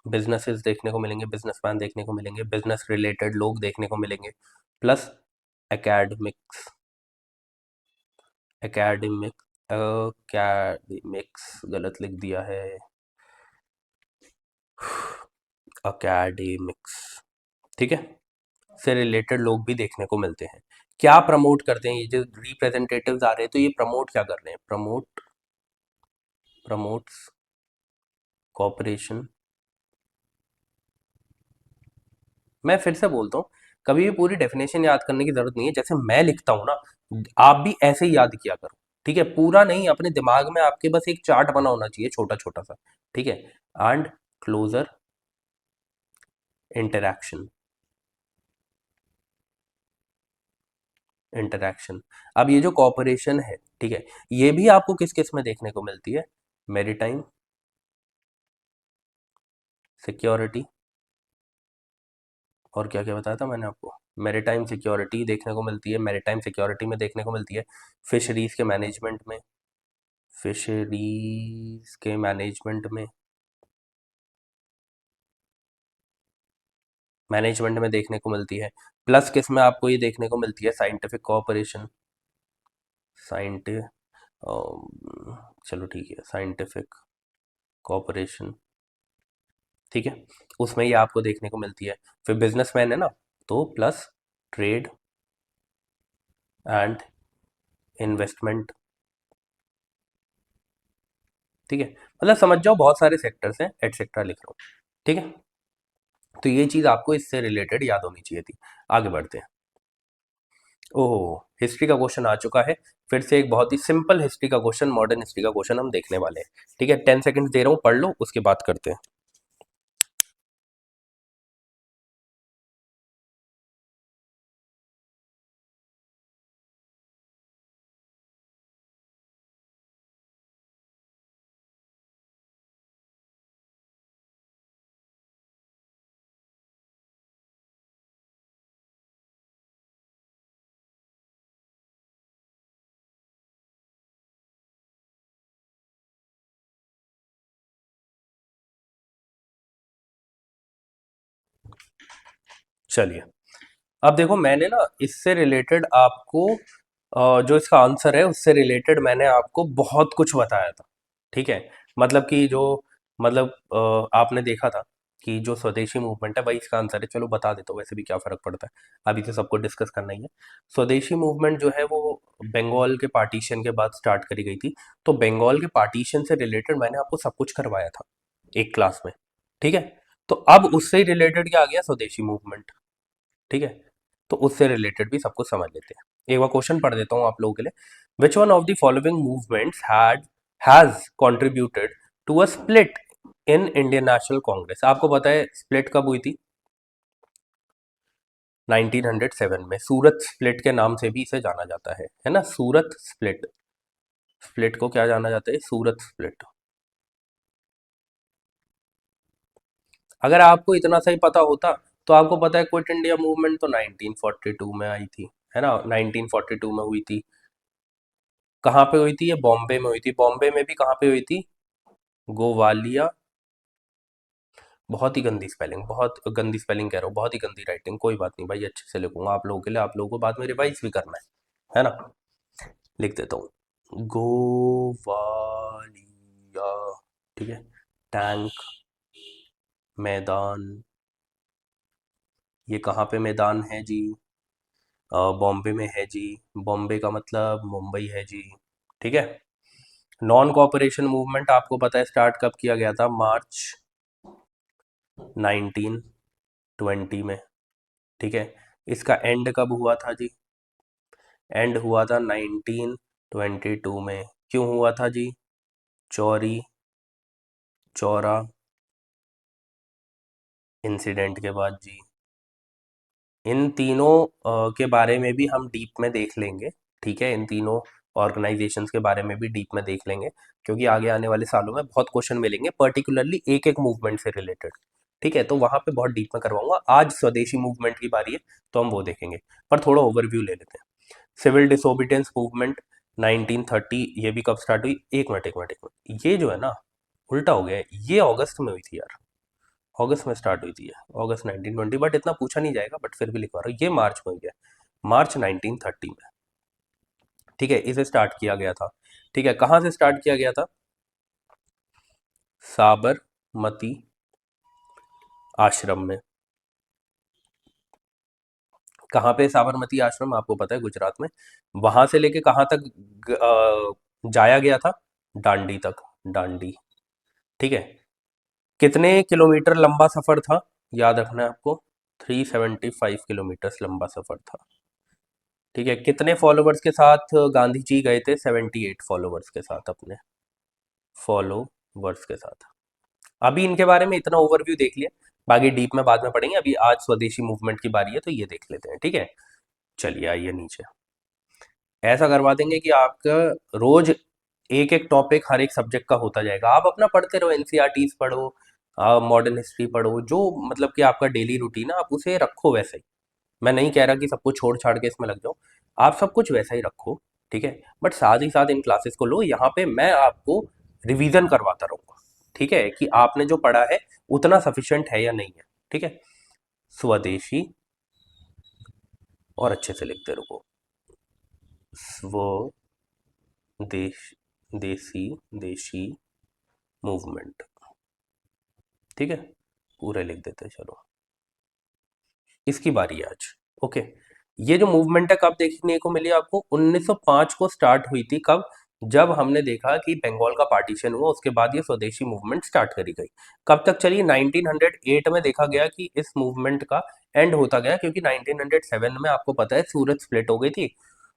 बिजनेसेस देखने को मिलेंगे, बिजनेसमैन देखने को मिलेंगे, बिजनेस रिलेटेड लोग देखने को मिलेंगे, प्लस एकेडमिक्स, एकेडमिक एकेडमिक्स गलत लिख दिया है, एकेडमिक्स, ठीक है, से रिलेटेड लोग भी देखने को मिलते हैं। क्या प्रमोट करते हैं ये जो रिप्रेजेंटेटिव्स आ रहे हैं? तो ये प्रमोट क्या कर रहे हैं? Promotes cooperation. मैं फिर से बोलता हूँ, कभी भी पूरी डेफिनेशन याद करने की जरूरत नहीं है, जैसे मैं लिखता हूँ ना, आप भी ऐसे ही याद किया करो। ठीक है, पूरा नहीं, अपने दिमाग में आपके बस एक चार्ट बना होना चाहिए छोटा छोटा सा। ठीक है, एंड क्लोजर इंटरेक्शन। इंटरैक्शन। अब ये जो कॉपरेशन है, ठीक है, ये भी आपको किस किस में देखने को मिलती है? मैरीटाइम सिक्योरिटी, और क्या क्या बताया था मैंने आपको? मैरीटाइम सिक्योरिटी देखने को मिलती है, मैरीटाइम सिक्योरिटी में देखने को मिलती है, फिशरीज के मैनेजमेंट में, फिशरीज के मैनेजमेंट में देखने को मिलती है। प्लस किस में आपको ये देखने को मिलती है? साइंटिफिक कोऑपरेशन, साइंटि चलो ठीक है, साइंटिफिक कोऑपरेशन, ठीक है, उसमें ये आपको देखने को मिलती है। फिर बिजनेसमैन है ना, तो प्लस ट्रेड एंड इन्वेस्टमेंट, ठीक है, मतलब समझ जाओ बहुत सारे सेक्टर्स हैं, एटसेट्रा लिख रहा हूँ, ठीक है। तो ये चीज़ आपको इससे रिलेटेड याद होनी चाहिए थी। आगे बढ़ते हैं। ओह, हिस्ट्री का क्वेश्चन आ चुका है। फिर से एक बहुत ही सिंपल हिस्ट्री का क्वेश्चन, मॉडर्न हिस्ट्री का क्वेश्चन हम देखने वाले हैं, ठीक है। 10 सेकंड दे रहा हूँ, पढ़ लो, उसके बाद करते हैं। चलिए, अब देखो मैंने ना इससे रिलेटेड आपको जो इसका आंसर है उससे रिलेटेड मैंने आपको बहुत कुछ बताया था, ठीक है। मतलब कि जो, मतलब आपने देखा था कि जो स्वदेशी मूवमेंट है वही इसका आंसर है। चलो बता देता हूँ, वैसे भी क्या फर्क पड़ता है, अभी तो सबको डिस्कस करना ही है। स्वदेशी मूवमेंट जो है वो बंगाल के पार्टीशन के बाद स्टार्ट करी गई थी। तो बंगाल के पार्टीशन से रिलेटेड मैंने आपको सब कुछ करवाया था एक क्लास में, ठीक है। तो अब उससे ही रिलेटेड क्या आ गया? स्वदेशी मूवमेंट, ठीक है। तो उससे रिलेटेड भी सब कुछ समझ लेते हैं। एक बार क्वेश्चन पढ़ देता हूँ आप लोगों के लिए। Which one of the following movements has contributed to a split in Indian National Congress? आपको पता है स्प्लिट कब हुई थी? 1907 में। सूरत स्प्लिट के नाम से भी इसे जाना जाता है ना, सूरत स्प्लिट। स्प्लिट को क्या जाना जाता है? सूरत स्प्लिट। अगर आपको इतना सही पता होता तो आपको पता है क्विट इंडिया मूवमेंट तो 1942 में आई थी, है ना, 1942 में हुई थी। कहाँ पे हुई थी? ये बॉम्बे में हुई थी। बॉम्बे में भी कहाँ पे हुई थी? गोवालिया। बहुत ही गंदी स्पेलिंग, बहुत गंदी स्पेलिंग कह रहा हूँ, बहुत ही गंदी राइटिंग। कोई बात नहीं भाई, अच्छे से लिखूंगा आप लोगों के लिए, आप लोगों को बाद में रिवाइज भी करना है ना। लिख देता हूँ, गोवालिया, ठीक है। टैंक मैदान, ये कहाँ पे मैदान है जी? बॉम्बे में है जी। बॉम्बे का मतलब मुंबई है जी, ठीक है। नॉन कॉपरेशन मूवमेंट आपको पता है स्टार्ट कब किया गया था? मार्च 1920 में, ठीक है। इसका एंड कब हुआ था जी? एंड हुआ था 1922 में। क्यों हुआ था जी? चौरी चौरा इंसिडेंट के बाद जी। इन तीनों के बारे में भी हम डीप में देख लेंगे, ठीक है। इन तीनों ऑर्गेनाइजेशंस के बारे में भी डीप में देख लेंगे, क्योंकि आगे आने वाले सालों में बहुत क्वेश्चन मिलेंगे पर्टिकुलरली एक एक मूवमेंट से रिलेटेड, ठीक है। तो वहां पे बहुत डीप में करवाऊंगा। आज स्वदेशी मूवमेंट की बारी है, तो हम वो देखेंगे। पर थोड़ा ओवरव्यू ले लेते हैं। सिविल डिसोबीडियंस मूवमेंट 1930, ये भी कब स्टार्ट हुई? एक मिनट एक मिनट एक मिनट, ये जो है ना उल्टा हो गया है। ये अगस्त में हुई थी यार, अगस्त में स्टार्ट हुई थी ये, अगस्त 1920। बट इतना पूछा नहीं जाएगा, बट फिर भी लिखवा रहा हूँ, ये मार्च में हुई है, मार्च 1930 में, ठीक है। इसे स्टार्ट किया गया था, ठीक है। कहाँ से स्टार्ट किया गया था? साबरमती आश्रम में। कहाँ पे साबरमती आश्रम? आपको पता है गुजरात में। वहां से लेके कहाँ तक जाया गया था? दांडी तक, दांडी, ठीक है। कितने किलोमीटर लंबा सफर था? याद रखना है आपको, 375 किलोमीटर लंबा सफर था, ठीक है। कितने फॉलोवर्स के साथ गांधी जी गए थे? 78 फॉलोवर्स के साथ, अपने फॉलोवर्स के साथ। अभी इनके बारे में इतना ओवरव्यू देख लिया, बाकी डीप में बाद में पढ़ेंगे। अभी आज स्वदेशी मूवमेंट की बारी है, तो ये देख लेते हैं, ठीक है। चलिए आइए नीचे। ऐसा करवा देंगे कि आपका रोज एक एक टॉपिक हर एक सब्जेक्ट का होता जाएगा। आप अपना पढ़ते रहो, एनसीईआरटीज पढ़ो, मॉडर्न हिस्ट्री पढ़ो, जो मतलब कि आपका डेली रूटीन है आप उसे रखो वैसे ही। मैं नहीं कह रहा कि सब कुछ छोड़ छाड़ के इसमें लग जाओ, आप सब कुछ वैसा ही रखो, ठीक है। बट साथ ही साथ इन क्लासेस को लो, यहाँ पे मैं आपको रिवीजन करवाता रहूँगा, ठीक है, कि आपने जो पढ़ा है उतना सफिशिएंट है या नहीं है, ठीक है। स्वदेशी, और अच्छे से लिखते रहो, स्वदेश, देसी, देशी मूवमेंट, ठीक है, पूरे लिख देते हैं, चलो। इसकी बारी है आज, ओके। ये जो मूवमेंट है कब देखने को मिली आपको? 1905 को स्टार्ट हुई थी। कब? जब हमने देखा कि बंगाल का पार्टीशन हुआ, उसके बाद ये स्वदेशी मूवमेंट स्टार्ट करी गई। कब तक चली? 1908 में देखा गया कि इस मूवमेंट का एंड होता गया, क्योंकि 1907 में आपको पता है सूरत स्प्लिट हो गई थी,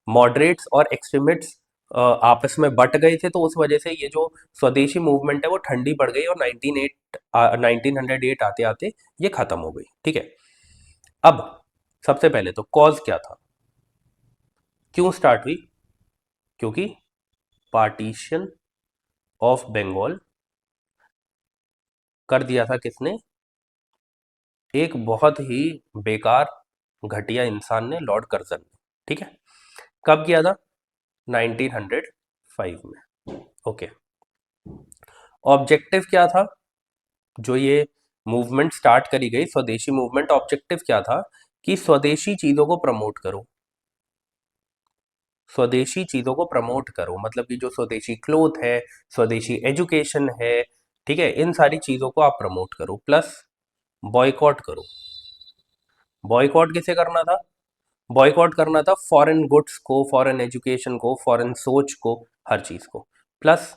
मॉडरेट्स और एक्सट्रीमिस्ट्स आपस में बट गए थे, तो उस वजह से ये जो स्वदेशी मूवमेंट है वो ठंडी पड़ गई और 1908 आते आते ये खत्म हो गई, ठीक है। अब सबसे पहले तो कॉज क्या था, क्यों स्टार्ट हुई? क्योंकि पार्टीशन ऑफ बंगाल कर दिया था किसने? एक बहुत ही बेकार घटिया इंसान ने, लॉर्ड कर्जन ने, ठीक है। कब किया था? 1905 में, ओके। ऑब्जेक्टिव क्या था? जो ये मूवमेंट स्टार्ट करी गई स्वदेशी मूवमेंट, ऑब्जेक्टिव क्या था? कि स्वदेशी चीजों को प्रमोट करो, स्वदेशी चीजों को प्रमोट करो, मतलब कि जो स्वदेशी क्लोथ है, स्वदेशी एजुकेशन है, ठीक है, इन सारी चीजों को आप प्रमोट करो, प्लस बॉयकॉट करो। बॉयकॉट किसे करना था? बॉयकॉट करना था फॉरेन गुड्स को, फॉरेन एजुकेशन को, फॉरेन सोच को, हर चीज को। प्लस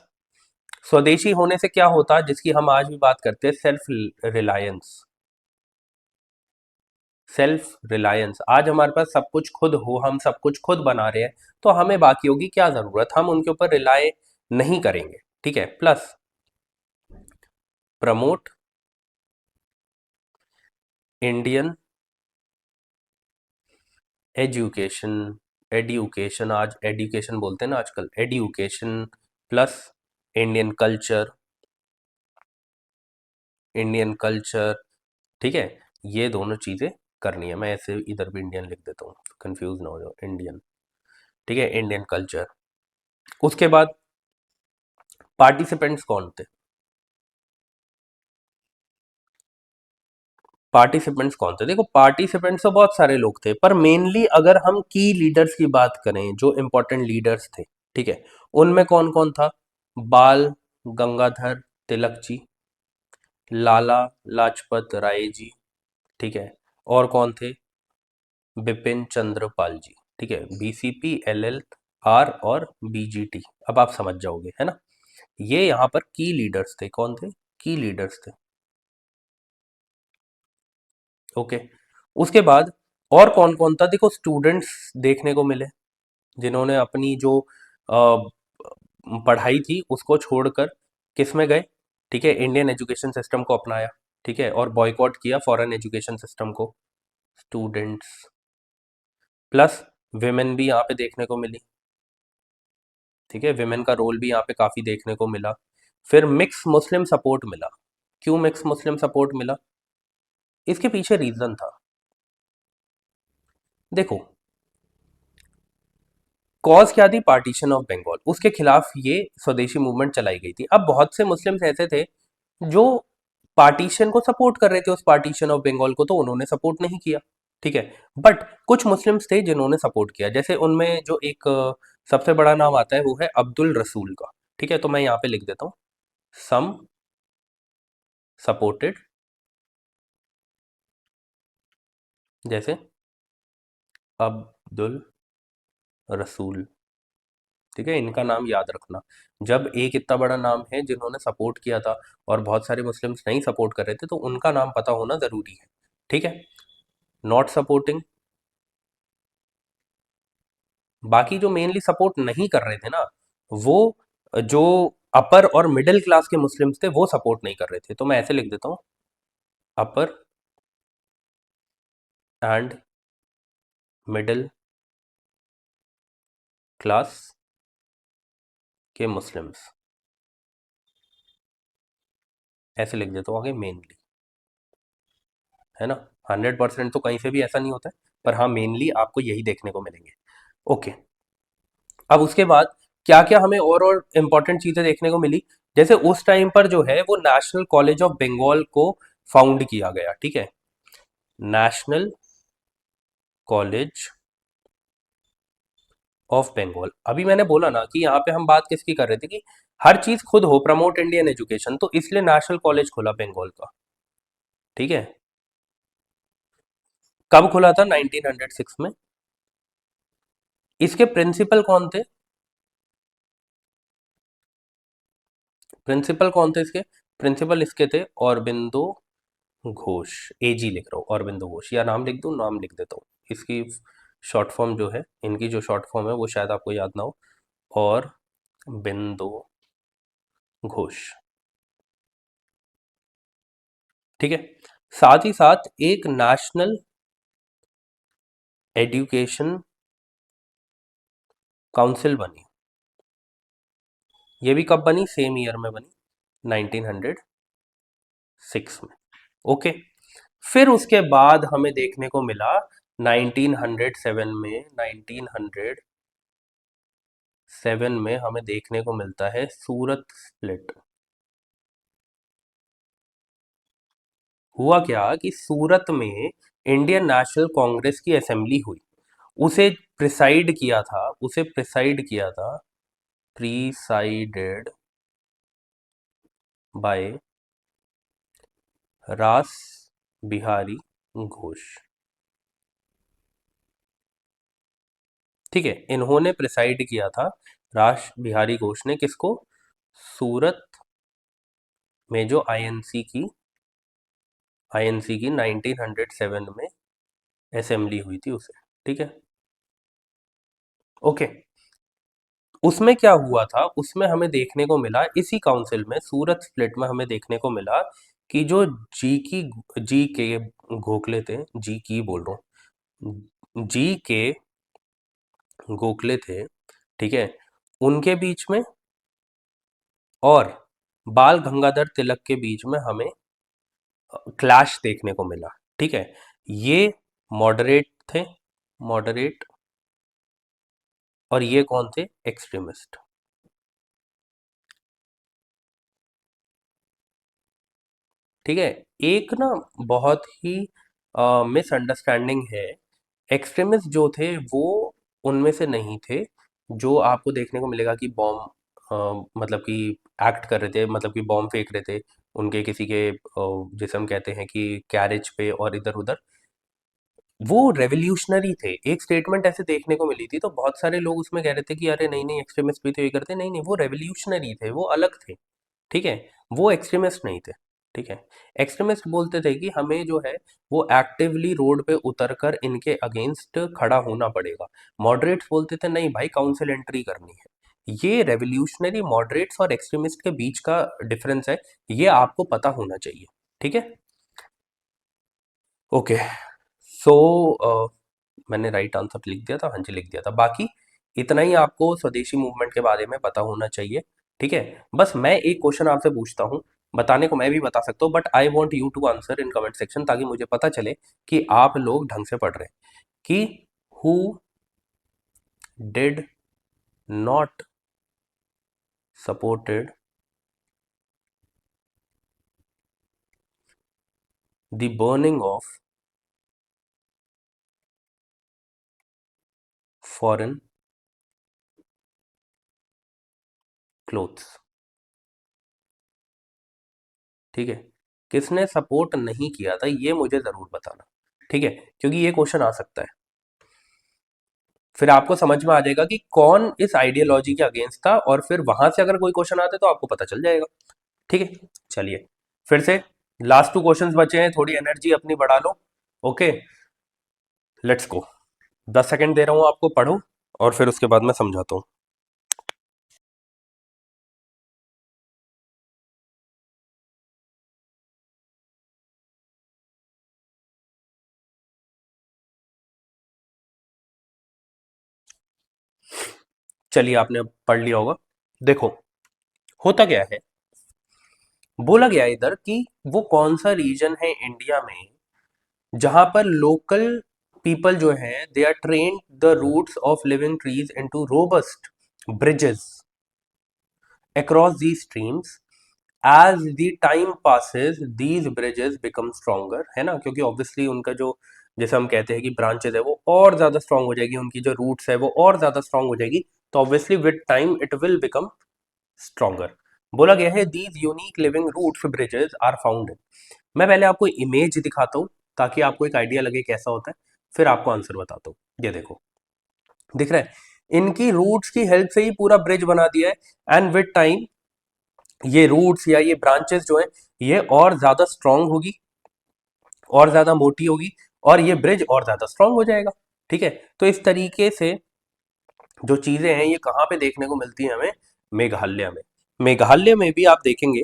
स्वदेशी होने से क्या होता, जिसकी हम आज भी बात करते हैं, सेल्फ रिलायंस। सेल्फ रिलायंस, आज हमारे पास सब कुछ खुद हो, हम सब कुछ खुद बना रहे हैं, तो हमें बाकियों की क्या जरूरत, हम उनके ऊपर रिलाय नहीं करेंगे, ठीक है। Plus promote Indian education, education, आज एडुकेशन बोलते हैं ना आजकल, education, plus Indian culture, Indian culture, ठीक है। ये दोनों चीजें करनी है, मैं ऐसे इधर भी इंडियन लिख देता हूँ, कंफ्यूज ना हो जाओ, इंडियन, ठीक है, इंडियन कल्चर। उसके बाद पार्टिसिपेंट्स कौन थे? पार्टिसिपेंट्स कौन थे? देखो, पार्टिसिपेंट्स तो बहुत सारे लोग थे, पर मेनली अगर हम की लीडर्स की बात करें, जो इंपॉर्टेंट लीडर्स थे, ठीक है, उनमें कौन कौन था? बाल गंगाधर तिलक जी, लाला लाजपत राय जी, ठीक है, और कौन थे? बिपिन चंद्र पाल जी, ठीक है, बीसीपी, एलएलआर और बीजीटी। अब आप समझ जाओगे, है ना। ये यहाँ पर की लीडर्स थे, कौन थे? की लीडर्स थे, ओके। उसके बाद और कौन कौन था? देखो, स्टूडेंट्स देखने को मिले, जिन्होंने अपनी जो पढ़ाई थी उसको छोड़कर किस में गए, ठीक है, इंडियन एजुकेशन सिस्टम को अपनाया, ठीक है, और बॉयकॉट किया फॉरेन एजुकेशन सिस्टम को, स्टूडेंट्स। प्लस विमेन भी यहाँ पे देखने को मिली, ठीक है, विमेन का रोल भी यहाँ पे काफी देखने को मिला। फिर मिक्स मुस्लिम सपोर्ट मिला। क्यों मिक्स मुस्लिम सपोर्ट मिला? इसके पीछे रीजन था, देखो, कॉज क्या थी? पार्टीशन ऑफ बंगाल, उसके खिलाफ ये स्वदेशी मूवमेंट चलाई गई थी। अब बहुत से मुस्लिम्स ऐसे थे जो पार्टीशन को सपोर्ट कर रहे थे, उस पार्टीशन ऑफ बंगाल को, तो उन्होंने सपोर्ट नहीं किया, ठीक है। बट कुछ मुस्लिम्स थे जिन्होंने सपोर्ट किया, जैसे उनमें जो एक सबसे बड़ा नाम आता है वो है अब्दुल रसूल का, ठीक है, तो मैं यहाँ पे लिख देता हूँ, सम सपोर्टेड, जैसे अब्दुल रसूल, ठीक है, इनका नाम याद रखना। जब एक इतना बड़ा नाम है जिन्होंने सपोर्ट किया था और बहुत सारे मुस्लिम्स नहीं सपोर्ट कर रहे थे, तो उनका नाम पता होना जरूरी है, ठीक है। नॉट सपोर्टिंग, बाकी जो मेनली सपोर्ट नहीं कर रहे थे ना, वो जो अपर और मिडिल क्लास के मुस्लिम्स थे वो सपोर्ट नहीं कर रहे थे, तो मैं ऐसे लिख देता हूँ, अपर एंड मिडिल क्लास के मुस्लिम्स, ऐसे लिख देता हूँ आगे मेनली, है ना। 100% तो कहीं से भी ऐसा नहीं होता है, पर हाँ मेनली आपको यही देखने को मिलेंगे। ओके, अब उसके बाद क्या क्या हमें और इंपॉर्टेंट चीजें देखने को मिली। जैसे उस टाइम पर जो है वो नेशनल कॉलेज ऑफ बंगाल को फाउंड किया गया, ठीक है। नेशनल कॉलेज ऑफ बंगाल, अभी मैंने बोला ना कि यहाँ पे हम बात किसकी कर रहे थे कि हर चीज खुद हो, प्रमोट इंडियन एजुकेशन, तो इसलिए नेशनल कॉलेज खुला बंगाल का, ठीक है। कब खुला था? 1906 में। इसके प्रिंसिपल कौन थे? प्रिंसिपल कौन थे इसके? प्रिंसिपल इसके थे औरबिंदो घोष। एजी लिख रहा हूँ, औरबिंदो घोष, या नाम लिख दूँ? नाम लिख देता हूँ। इसकी शॉर्ट फॉर्म जो है, इनकी जो शॉर्ट फॉर्म है वो शायद आपको याद ना हो, और बिंदु घोष, ठीक है। साथ ही साथ एक नेशनल एजुकेशन काउंसिल बनी। ये भी कब बनी? सेम ईयर में बनी, 1906 में। ओके, फिर उसके बाद हमें देखने को मिला 1907 में, 1907 में हमें देखने को मिलता है सूरत स्प्लिट। हुआ क्या कि सूरत में इंडियन नेशनल कांग्रेस की असेंबली हुई, उसे प्रिसाइड किया था, प्रीसाइडेड बाय रास बिहारी घोष, ठीक है। इन्होंने प्रिसाइड किया था, रास बिहारी घोष ने, किसको? सूरत में जो आईएनसी की 1907 में असेंबली हुई थी उसे, ठीक है। ओके, उसमें क्या हुआ था? उसमें हमें देखने को मिला, इसी काउंसिल में, सूरत स्प्लिट में हमें देखने को मिला कि जो जी के गोखले थे, जी की बोल रहा हूँ, जी के गोखले थे, ठीक है, उनके बीच में और बाल गंगाधर तिलक के बीच में हमें क्लैश देखने को मिला, ठीक है। ये मॉडरेट थे, मॉडरेट, और ये कौन थे? एक्सट्रीमिस्ट, ठीक है। एक ना बहुत ही मिसअंडरस्टैंडिंग है, एक्सट्रीमिस्ट जो थे वो उनमें से नहीं थे जो आपको देखने को मिलेगा कि बॉम्ब, मतलब कि एक्ट कर रहे थे, मतलब कि बॉम्ब फेंक रहे थे उनके किसी के जैसे हम कहते हैं कि कैरेज पे और इधर उधर। वो रेवोल्यूशनरी थे। एक स्टेटमेंट ऐसे देखने को मिली थी, तो बहुत सारे लोग उसमें कह रहे थे कि अरे नहीं नहीं एक्सट्रीमिस्ट भी तो ये करते, नहीं नहीं वो रेवोल्यूशनरी थे, वो अलग थे, ठीक है। वो एक्सट्रीमिस्ट नहीं थे, ठीक है। एक्सट्रीमिस्ट बोलते थे कि हमें जो है वो एक्टिवली रोड पे उतरकर इनके अगेंस्ट खड़ा होना पड़ेगा। मॉडरेट्स बोलते थे नहीं भाई, काउंसिल एंट्री करनी है। ये रेवोल्यूशनरी, मॉडरेट्स और एक्सट्रीमिस्ट के बीच का डिफरेंस है, ये आपको पता होना चाहिए, ठीक है। ओके, सो मैंने राइट आंसर लिख दिया था, हाँ जी लिख दिया था। बाकी इतना ही आपको स्वदेशी मूवमेंट के बारे में पता होना चाहिए, ठीक है। बस मैं एक क्वेश्चन आपसे पूछता हूँ, बताने को मैं भी बता सकता हूँ, but I want you to answer in comment section, ताकि मुझे पता चले कि आप लोग ढंग से पढ़ रहे हैं। कि who did not supported the burning of foreign clothes, ठीक है। किसने सपोर्ट नहीं किया था, ये मुझे जरूर बताना, ठीक है, क्योंकि ये क्वेश्चन आ सकता है। फिर आपको समझ में आ जाएगा कि कौन इस आइडियोलॉजी के अगेंस्ट था, और फिर वहां से अगर कोई क्वेश्चन आते तो आपको पता चल जाएगा, ठीक है। चलिए, फिर से लास्ट 2 क्वेश्चंस बचे हैं, थोड़ी एनर्जी अपनी बढ़ा लो। Okay, let's go. 10 सेकंड दे रहा हूं आपको, पढ़ो, और फिर उसके बाद मैं समझाता हूं। चलिए, आपने पढ़ लिया होगा। देखो, होता क्या है, बोला गया है इधर कि वो कौन सा रीजन है इंडिया में जहां पर लोकल पीपल जो है they are trained the roots of living trees into robust bridges across these streams. As the time passes these bridges become stronger, है ना, क्योंकि ऑब्वियसली उनका जो, जैसे हम कहते हैं कि ब्रांचेस है वो और ज्यादा स्ट्रांग हो जाएगी, उनकी जो रूट्स है वो और ज्यादा स्ट्रांग हो जाएगी, तो obviously with time it will become stronger. बोला गया है these unique living roots bridges are found in. मैं पहले आपको इमेज दिखाता हूँ ताकि आपको एक आइडिया लगे कैसा होता है, फिर आपको आंसर बताता हूँ। ये देखो, दिख रहा है, इनकी रूट्स की हेल्प से ही पूरा ब्रिज बना दिया है, एंड विद टाइम ये रूट्स या ये ब्रांचेस जो है ये और ज्यादा स्ट्रांग होगी, और ज्यादा मोटी होगी, और ये ब्रिज और ज्यादा स्ट्रांग हो जाएगा। ठीक है, तो इस तरीके से जो चीजें हैं ये कहाँ पे देखने को मिलती है हमें, मेघालय में। मेघालय में भी आप देखेंगे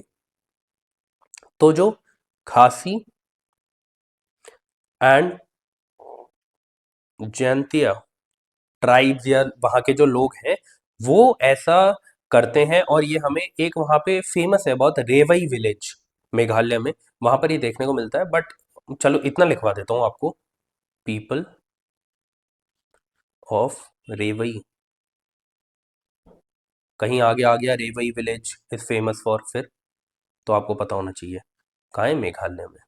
तो जो खासी एंड जैंतिया ट्राइब्स या वहाँ के जो लोग हैं वो ऐसा करते हैं, और ये हमें एक वहाँ पे फेमस है बहुत, रेवई विलेज, मेघालय में, वहां पर ये देखने को मिलता है। बट चलो इतना लिखवा देता हूँ आपको, पीपल ऑफ रेवई, कहीं आगे आ गया रेवई विलेज इज फेमस फॉर, फिर तो आपको पता होना चाहिए कहाँ है, मेघालय में।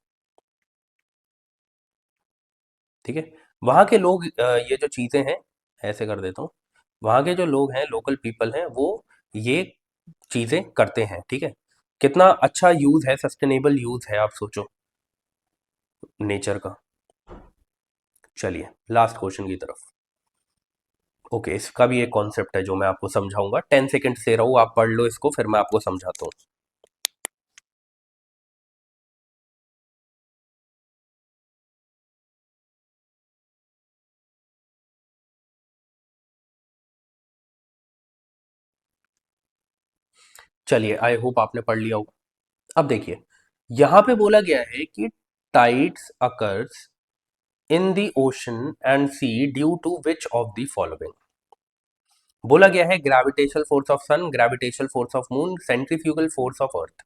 ठीक है, वहाँ के लोग ये जो चीज़ें हैं, ऐसे कर देता हूँ, वहाँ के जो लोग हैं, लोकल पीपल हैं, वो ये चीज़ें करते हैं। ठीक है, कितना अच्छा यूज़ है, सस्टेनेबल यूज़ है, आप सोचो नेचर का। चलिए लास्ट क्वेश्चन की तरफ। ओके, इसका भी एक कॉन्सेप्ट है जो मैं आपको समझाऊंगा, 10 सेकेंड दे रहा हूँ, आप पढ़ लो इसको, फिर मैं आपको समझाता हूँ। चलिए, आई होप आपने पढ़ लिया होगा। अब देखिए, यहां पे बोला गया है कि tides occurs in the ocean and sea due to which of the following. बोला गया है gravitational force of sun, gravitational force of moon, centrifugal force of earth.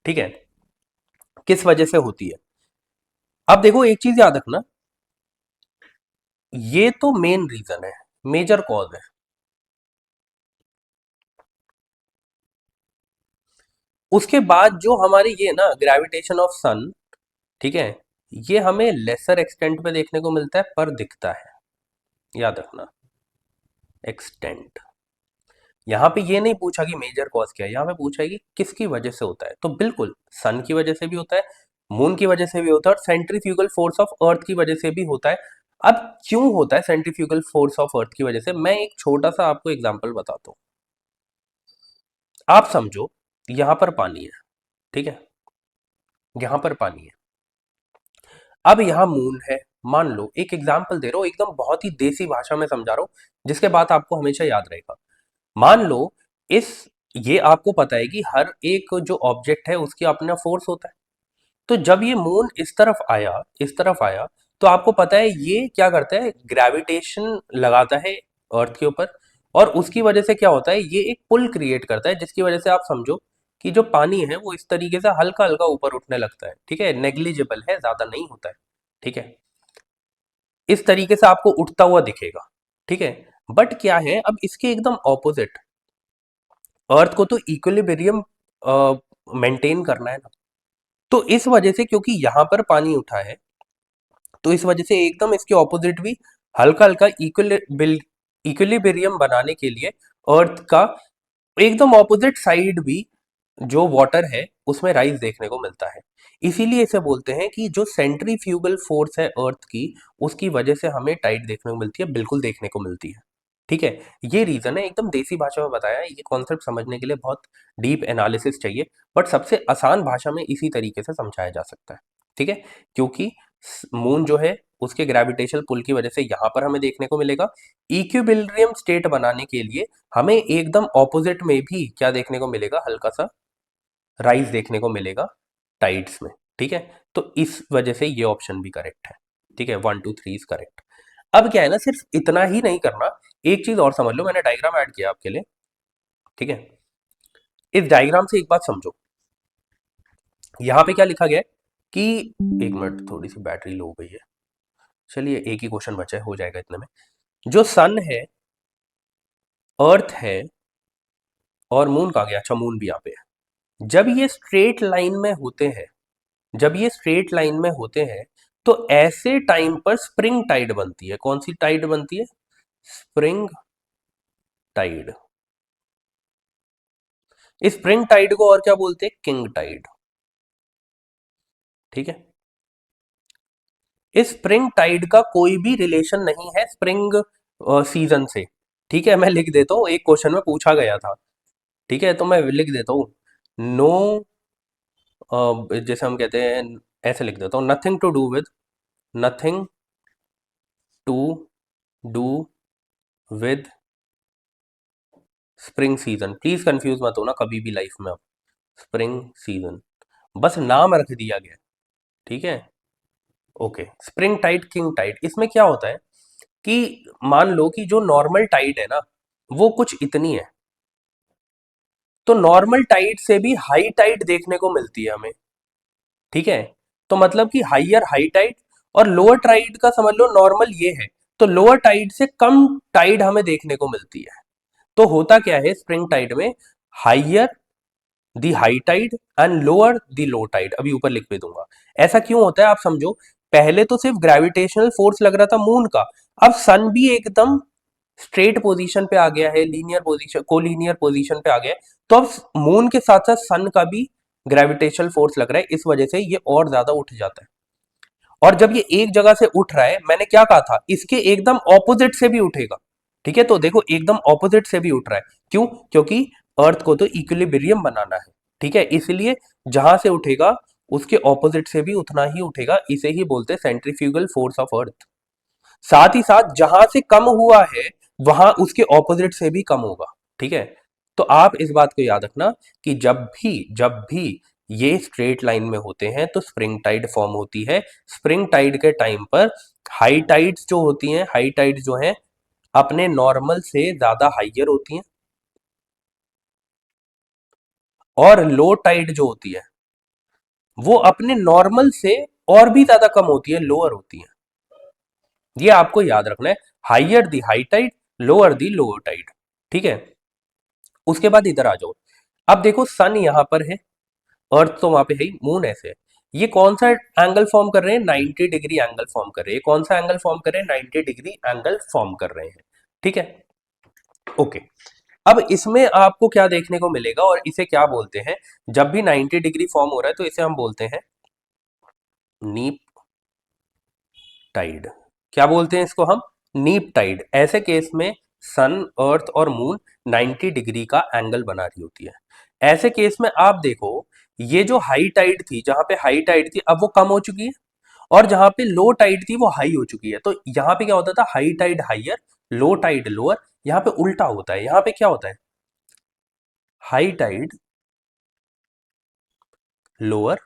ठीक है, किस वजह से होती है। अब देखो एक चीज याद रखना, ये तो मेन रीजन है, मेजर कॉज है। उसके बाद जो हमारी ये ना ग्रेविटेशन ऑफ सन, ठीक है, ये हमें लेसर एक्सटेंट पे देखने को मिलता है पर दिखता है, याद रखना, एक्सटेंट। यहाँ पे ये नहीं पूछा कि मेजर कॉज क्या है, यहाँ पे पूछा है कि किसकी वजह से होता है, तो बिल्कुल सन की वजह से भी होता है, मून की वजह से भी होता है, और सेंट्रीफ्यूगल फोर्स ऑफ अर्थ की वजह से भी होता है। अब क्यों होता है सेंट्रीफ्यूगल फोर्स ऑफ अर्थ की वजह से, मैं एक छोटा सा आपको एग्जांपल बताता हूँ। आप समझो यहां पर पानी है, ठीक है, यहां पर पानी है, अब यहाँ मून है, मान लो, एक एग्जाम्पल दे रहा हूँ, एकदम बहुत ही देसी भाषा में समझा रहा हूँ, जिसके बाद आपको हमेशा याद रहेगा। मान लो इस, ये आपको पता है कि हर एक जो ऑब्जेक्ट है उसकी अपना फोर्स होता है, तो जब ये मून इस तरफ आया, इस तरफ आया, तो आपको पता है ये क्या करता है, ग्रेविटेशन लगाता है अर्थ के ऊपर, और उसकी वजह से क्या होता है, ये एक पुल क्रिएट करता है, जिसकी वजह से आप समझो कि जो पानी है वो इस तरीके से हल्का हल्का ऊपर उठने लगता है। ठीक है, नेग्लिजिबल है, ज्यादा नहीं होता है। ठीक है, इस तरीके से आपको उठता हुआ दिखेगा। ठीक है, बट क्या है, अब इसके एकदम ऑपोजिट, अर्थ को तो इक्विलिब्रियम मेंटेन करना है ना, तो इस वजह से, क्योंकि यहां पर पानी उठा है, तो इस वजह से एकदम इसके ऑपोजिट भी हल्का हल्का इक्विलिब्रियम बनाने के लिए अर्थ का एकदम ऑपोजिट साइड भी जो वाटर है उसमें राइज देखने को मिलता है। इसीलिए इसे बोलते हैं कि जो सेंट्रीफ्यूगल फोर्स है अर्थ की, उसकी वजह से हमें टाइड देखने को मिलती है, बिल्कुल देखने को मिलती है। ठीक है, ये रीजन है, एकदम देसी भाषा में बताया है, ये कॉन्सेप्ट समझने के लिए बहुत डीप एनालिसिस चाहिए, बट सबसे आसान भाषा में इसी तरीके से समझाया जा सकता है। ठीक है, क्योंकि मून जो है उसके ग्रेविटेशनल पुल की वजह से यहाँ पर हमें देखने को मिलेगा, इक्विलिब्रियम स्टेट बनाने के लिए हमें एकदम ऑपोजिट में भी क्या देखने को मिलेगा, हल्का सा राइज देखने को मिलेगा टाइड्स में। ठीक है, तो इस वजह से ये ऑप्शन भी करेक्ट है। ठीक है, 1 2 3 इज करेक्ट। अब क्या है ना, सिर्फ इतना ही नहीं करना, एक चीज और समझ लो, मैंने डायग्राम ऐड किया आपके लिए, ठीक है। इस डायग्राम से एक बात समझो, यहां पे क्या लिखा गया है कि, एक मिनट, थोड़ी सी बैटरी लो हो गई है, चलिए एक ही क्वेश्चन बचा है, हो जाएगा इतने में। जो सन है, अर्थ है, और मून कहाँ गया, अच्छा मून भी यहाँ पे है, जब ये स्ट्रेट लाइन में होते हैं, जब ये स्ट्रेट लाइन में होते हैं, तो ऐसे टाइम पर स्प्रिंग टाइड बनती है। कौन सी टाइड बनती है? Spring tide. इस स्प्रिंग टाइड को और क्या बोलते हैं? किंग टाइड, ठीक है। इस स्प्रिंग टाइड का कोई भी रिलेशन नहीं है स्प्रिंग सीजन से, ठीक है। मैं लिख देता हूं, एक क्वेश्चन में पूछा गया था, ठीक है, तो मैं लिख देता हूं, नो, जैसे हम कहते हैं, ऐसे लिख देता हूं, nothing to do with, nothing to do with spring season. Please confuse मत होना कभी भी लाइफ में, आप स्प्रिंग सीजन बस नाम रख दिया गया, ठीक है। Okay, spring tide, king tide, इसमें क्या होता है कि मान लो कि जो नॉर्मल टाइड है ना, वो कुछ इतनी है, तो नॉर्मल टाइड से भी हाई टाइड देखने को मिलती है हमें, ठीक है। तो मतलब कि हाइयर हाई टाइड, और लोअर टाइड का समझ लो नॉर्मल ये है, तो लोअर टाइड से कम टाइड हमें देखने को मिलती है। तो होता क्या है स्प्रिंग टाइड में, higher the high tide and lower the low tide. अभी ऊपर लिख भी दूंगा। ऐसा क्यों होता है आप समझो, पहले तो सिर्फ ग्रेविटेशनल फोर्स लग रहा था मून का, अब सन भी एकदम स्ट्रेट पोजीशन पे आ गया है, लीनियर पोजीशन, कोलिनियर पोजीशन पे आ गया है, तो अब मून के साथ साथ सन का भी ग्रेविटेशनल फोर्स लग रहा है, इस वजह से ये और ज्यादा उठ जाता है। और जब ये एक जगह से उठ रहा है, मैंने क्या कहा था, इसके एकदम ऑपोजिट से भी उठेगा, ठीक है। तो देखो एकदम ऑपोजिट से भी उठ रहा है, क्यों? क्योंकि अर्थ को तो इक्विलिब्रियम बनाना है, ठीक है, इसलिए जहां से उठेगा उसके ऑपोजिट से भी उतना ही उठेगा, इसे ही बोलते हैं सेंट्रीफ्यूगल फोर्स ऑफ अर्थ। साथ ही साथ जहां से कम हुआ है, वहां उसके ऑपोजिट से भी कम होगा, ठीक है। तो आप इस बात को याद रखना कि जब भी ये स्ट्रेट लाइन में होते हैं तो स्प्रिंग टाइड फॉर्म होती है। स्प्रिंग टाइड के टाइम पर हाई टाइड्स जो होती हैं, हाई टाइड जो है अपने नॉर्मल से ज्यादा हाइयर होती हैं, और लो टाइड जो होती है वो अपने नॉर्मल से और भी ज्यादा कम होती है, लोअर होती है। ये आपको याद रखना है, higher the high tide, lower the lower tide, ठीक है। उसके बाद इधर आ जाओ, अब देखो सन यहां पर है, अर्थ तो वहां पे है ही, मून ऐसे है, ये कौन सा एंगल फॉर्म कर रहे हैं? 90 डिग्री एंगल फॉर्म कर रहे हैं। कौन सा एंगल फॉर्म कर रहे हैं? 90 डिग्री एंगल फॉर्म कर रहे हैं, ठीक है। ओके, अब इसमें आपको क्या देखने को मिलेगा और इसे क्या बोलते हैं? जब भी 90 डिग्री फॉर्म हो रहा है तो इसे हम बोलते हैं नीप टाइड। क्या बोलते हैं इसको हम? नीप टाइड। ऐसे केस में सन, अर्थ और मून 90 डिग्री का एंगल बना रही होती है। ऐसे केस में आप देखो, ये जो हाई टाइड थी, जहां पे हाई टाइड थी अब वो कम हो चुकी है, और जहां पे लो टाइड थी वो हाई हो चुकी है। तो यहां पे क्या होता था? High tide higher, low tide lower. यहां पे उल्टा होता है, यहां पे क्या होता है? High tide lower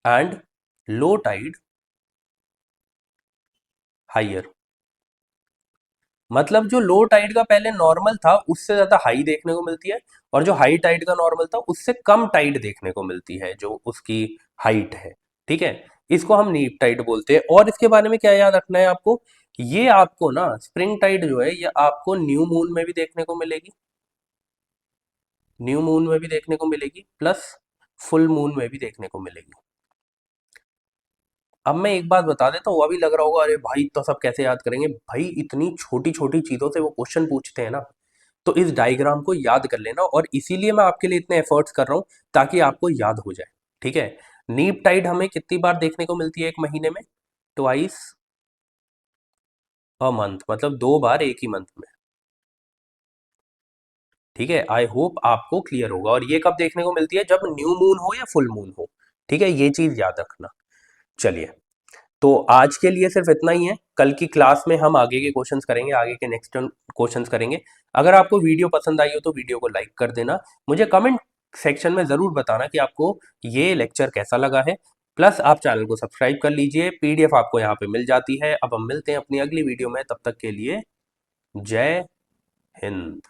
and low tide higher. मतलब जो लो टाइड का पहले नॉर्मल था उससे ज्यादा हाई देखने को मिलती है, और जो हाई टाइड का नॉर्मल था उससे कम टाइड देखने को मिलती है, जो उसकी हाइट है, ठीक है। इसको हम नीप टाइड बोलते हैं। और इसके बारे में क्या याद रखना है आपको, ये आपको ना स्प्रिंग टाइड जो है ये आपको न्यू मून में भी देखने को मिलेगी, न्यू मून में भी देखने को मिलेगी, प्लस फुल मून में भी देखने को मिलेगी। अब मैं एक बात बता देता हूँ, अभी लग रहा होगा अरे भाई तो सब कैसे याद करेंगे, भाई इतनी छोटी छोटी चीजों से वो क्वेश्चन पूछते हैं ना, तो इस डायग्राम को याद कर लेना, और इसीलिए मैं आपके लिए इतने एफर्ट्स कर रहा हूं ताकि आपको याद हो जाए, ठीक है। नीप टाइड हमें कितनी बार देखने को मिलती है एक महीने में? ट्वाइस अ मंथ, मतलब 2 बार एक ही मंथ में, ठीक है। आई होप आपको क्लियर होगा। और ये कब देखने को मिलती है? जब न्यू मून हो या फुल मून हो, ठीक है, ये चीज याद रखना। चलिए, तो आज के लिए सिर्फ इतना ही है। कल की क्लास में हम आगे के क्वेश्चंस करेंगे, आगे के नेक्स्ट क्वेश्चंस करेंगे। अगर आपको वीडियो पसंद आई हो तो वीडियो को लाइक कर देना। मुझे कमेंट सेक्शन में ज़रूर बताना कि आपको ये लेक्चर कैसा लगा है। प्लस आप चैनल को सब्सक्राइब कर लीजिए, पीडीएफ आपको यहाँ पे मिल जाती है। अब हम मिलते हैं अपनी अगली वीडियो में, तब तक के लिए जय हिंद।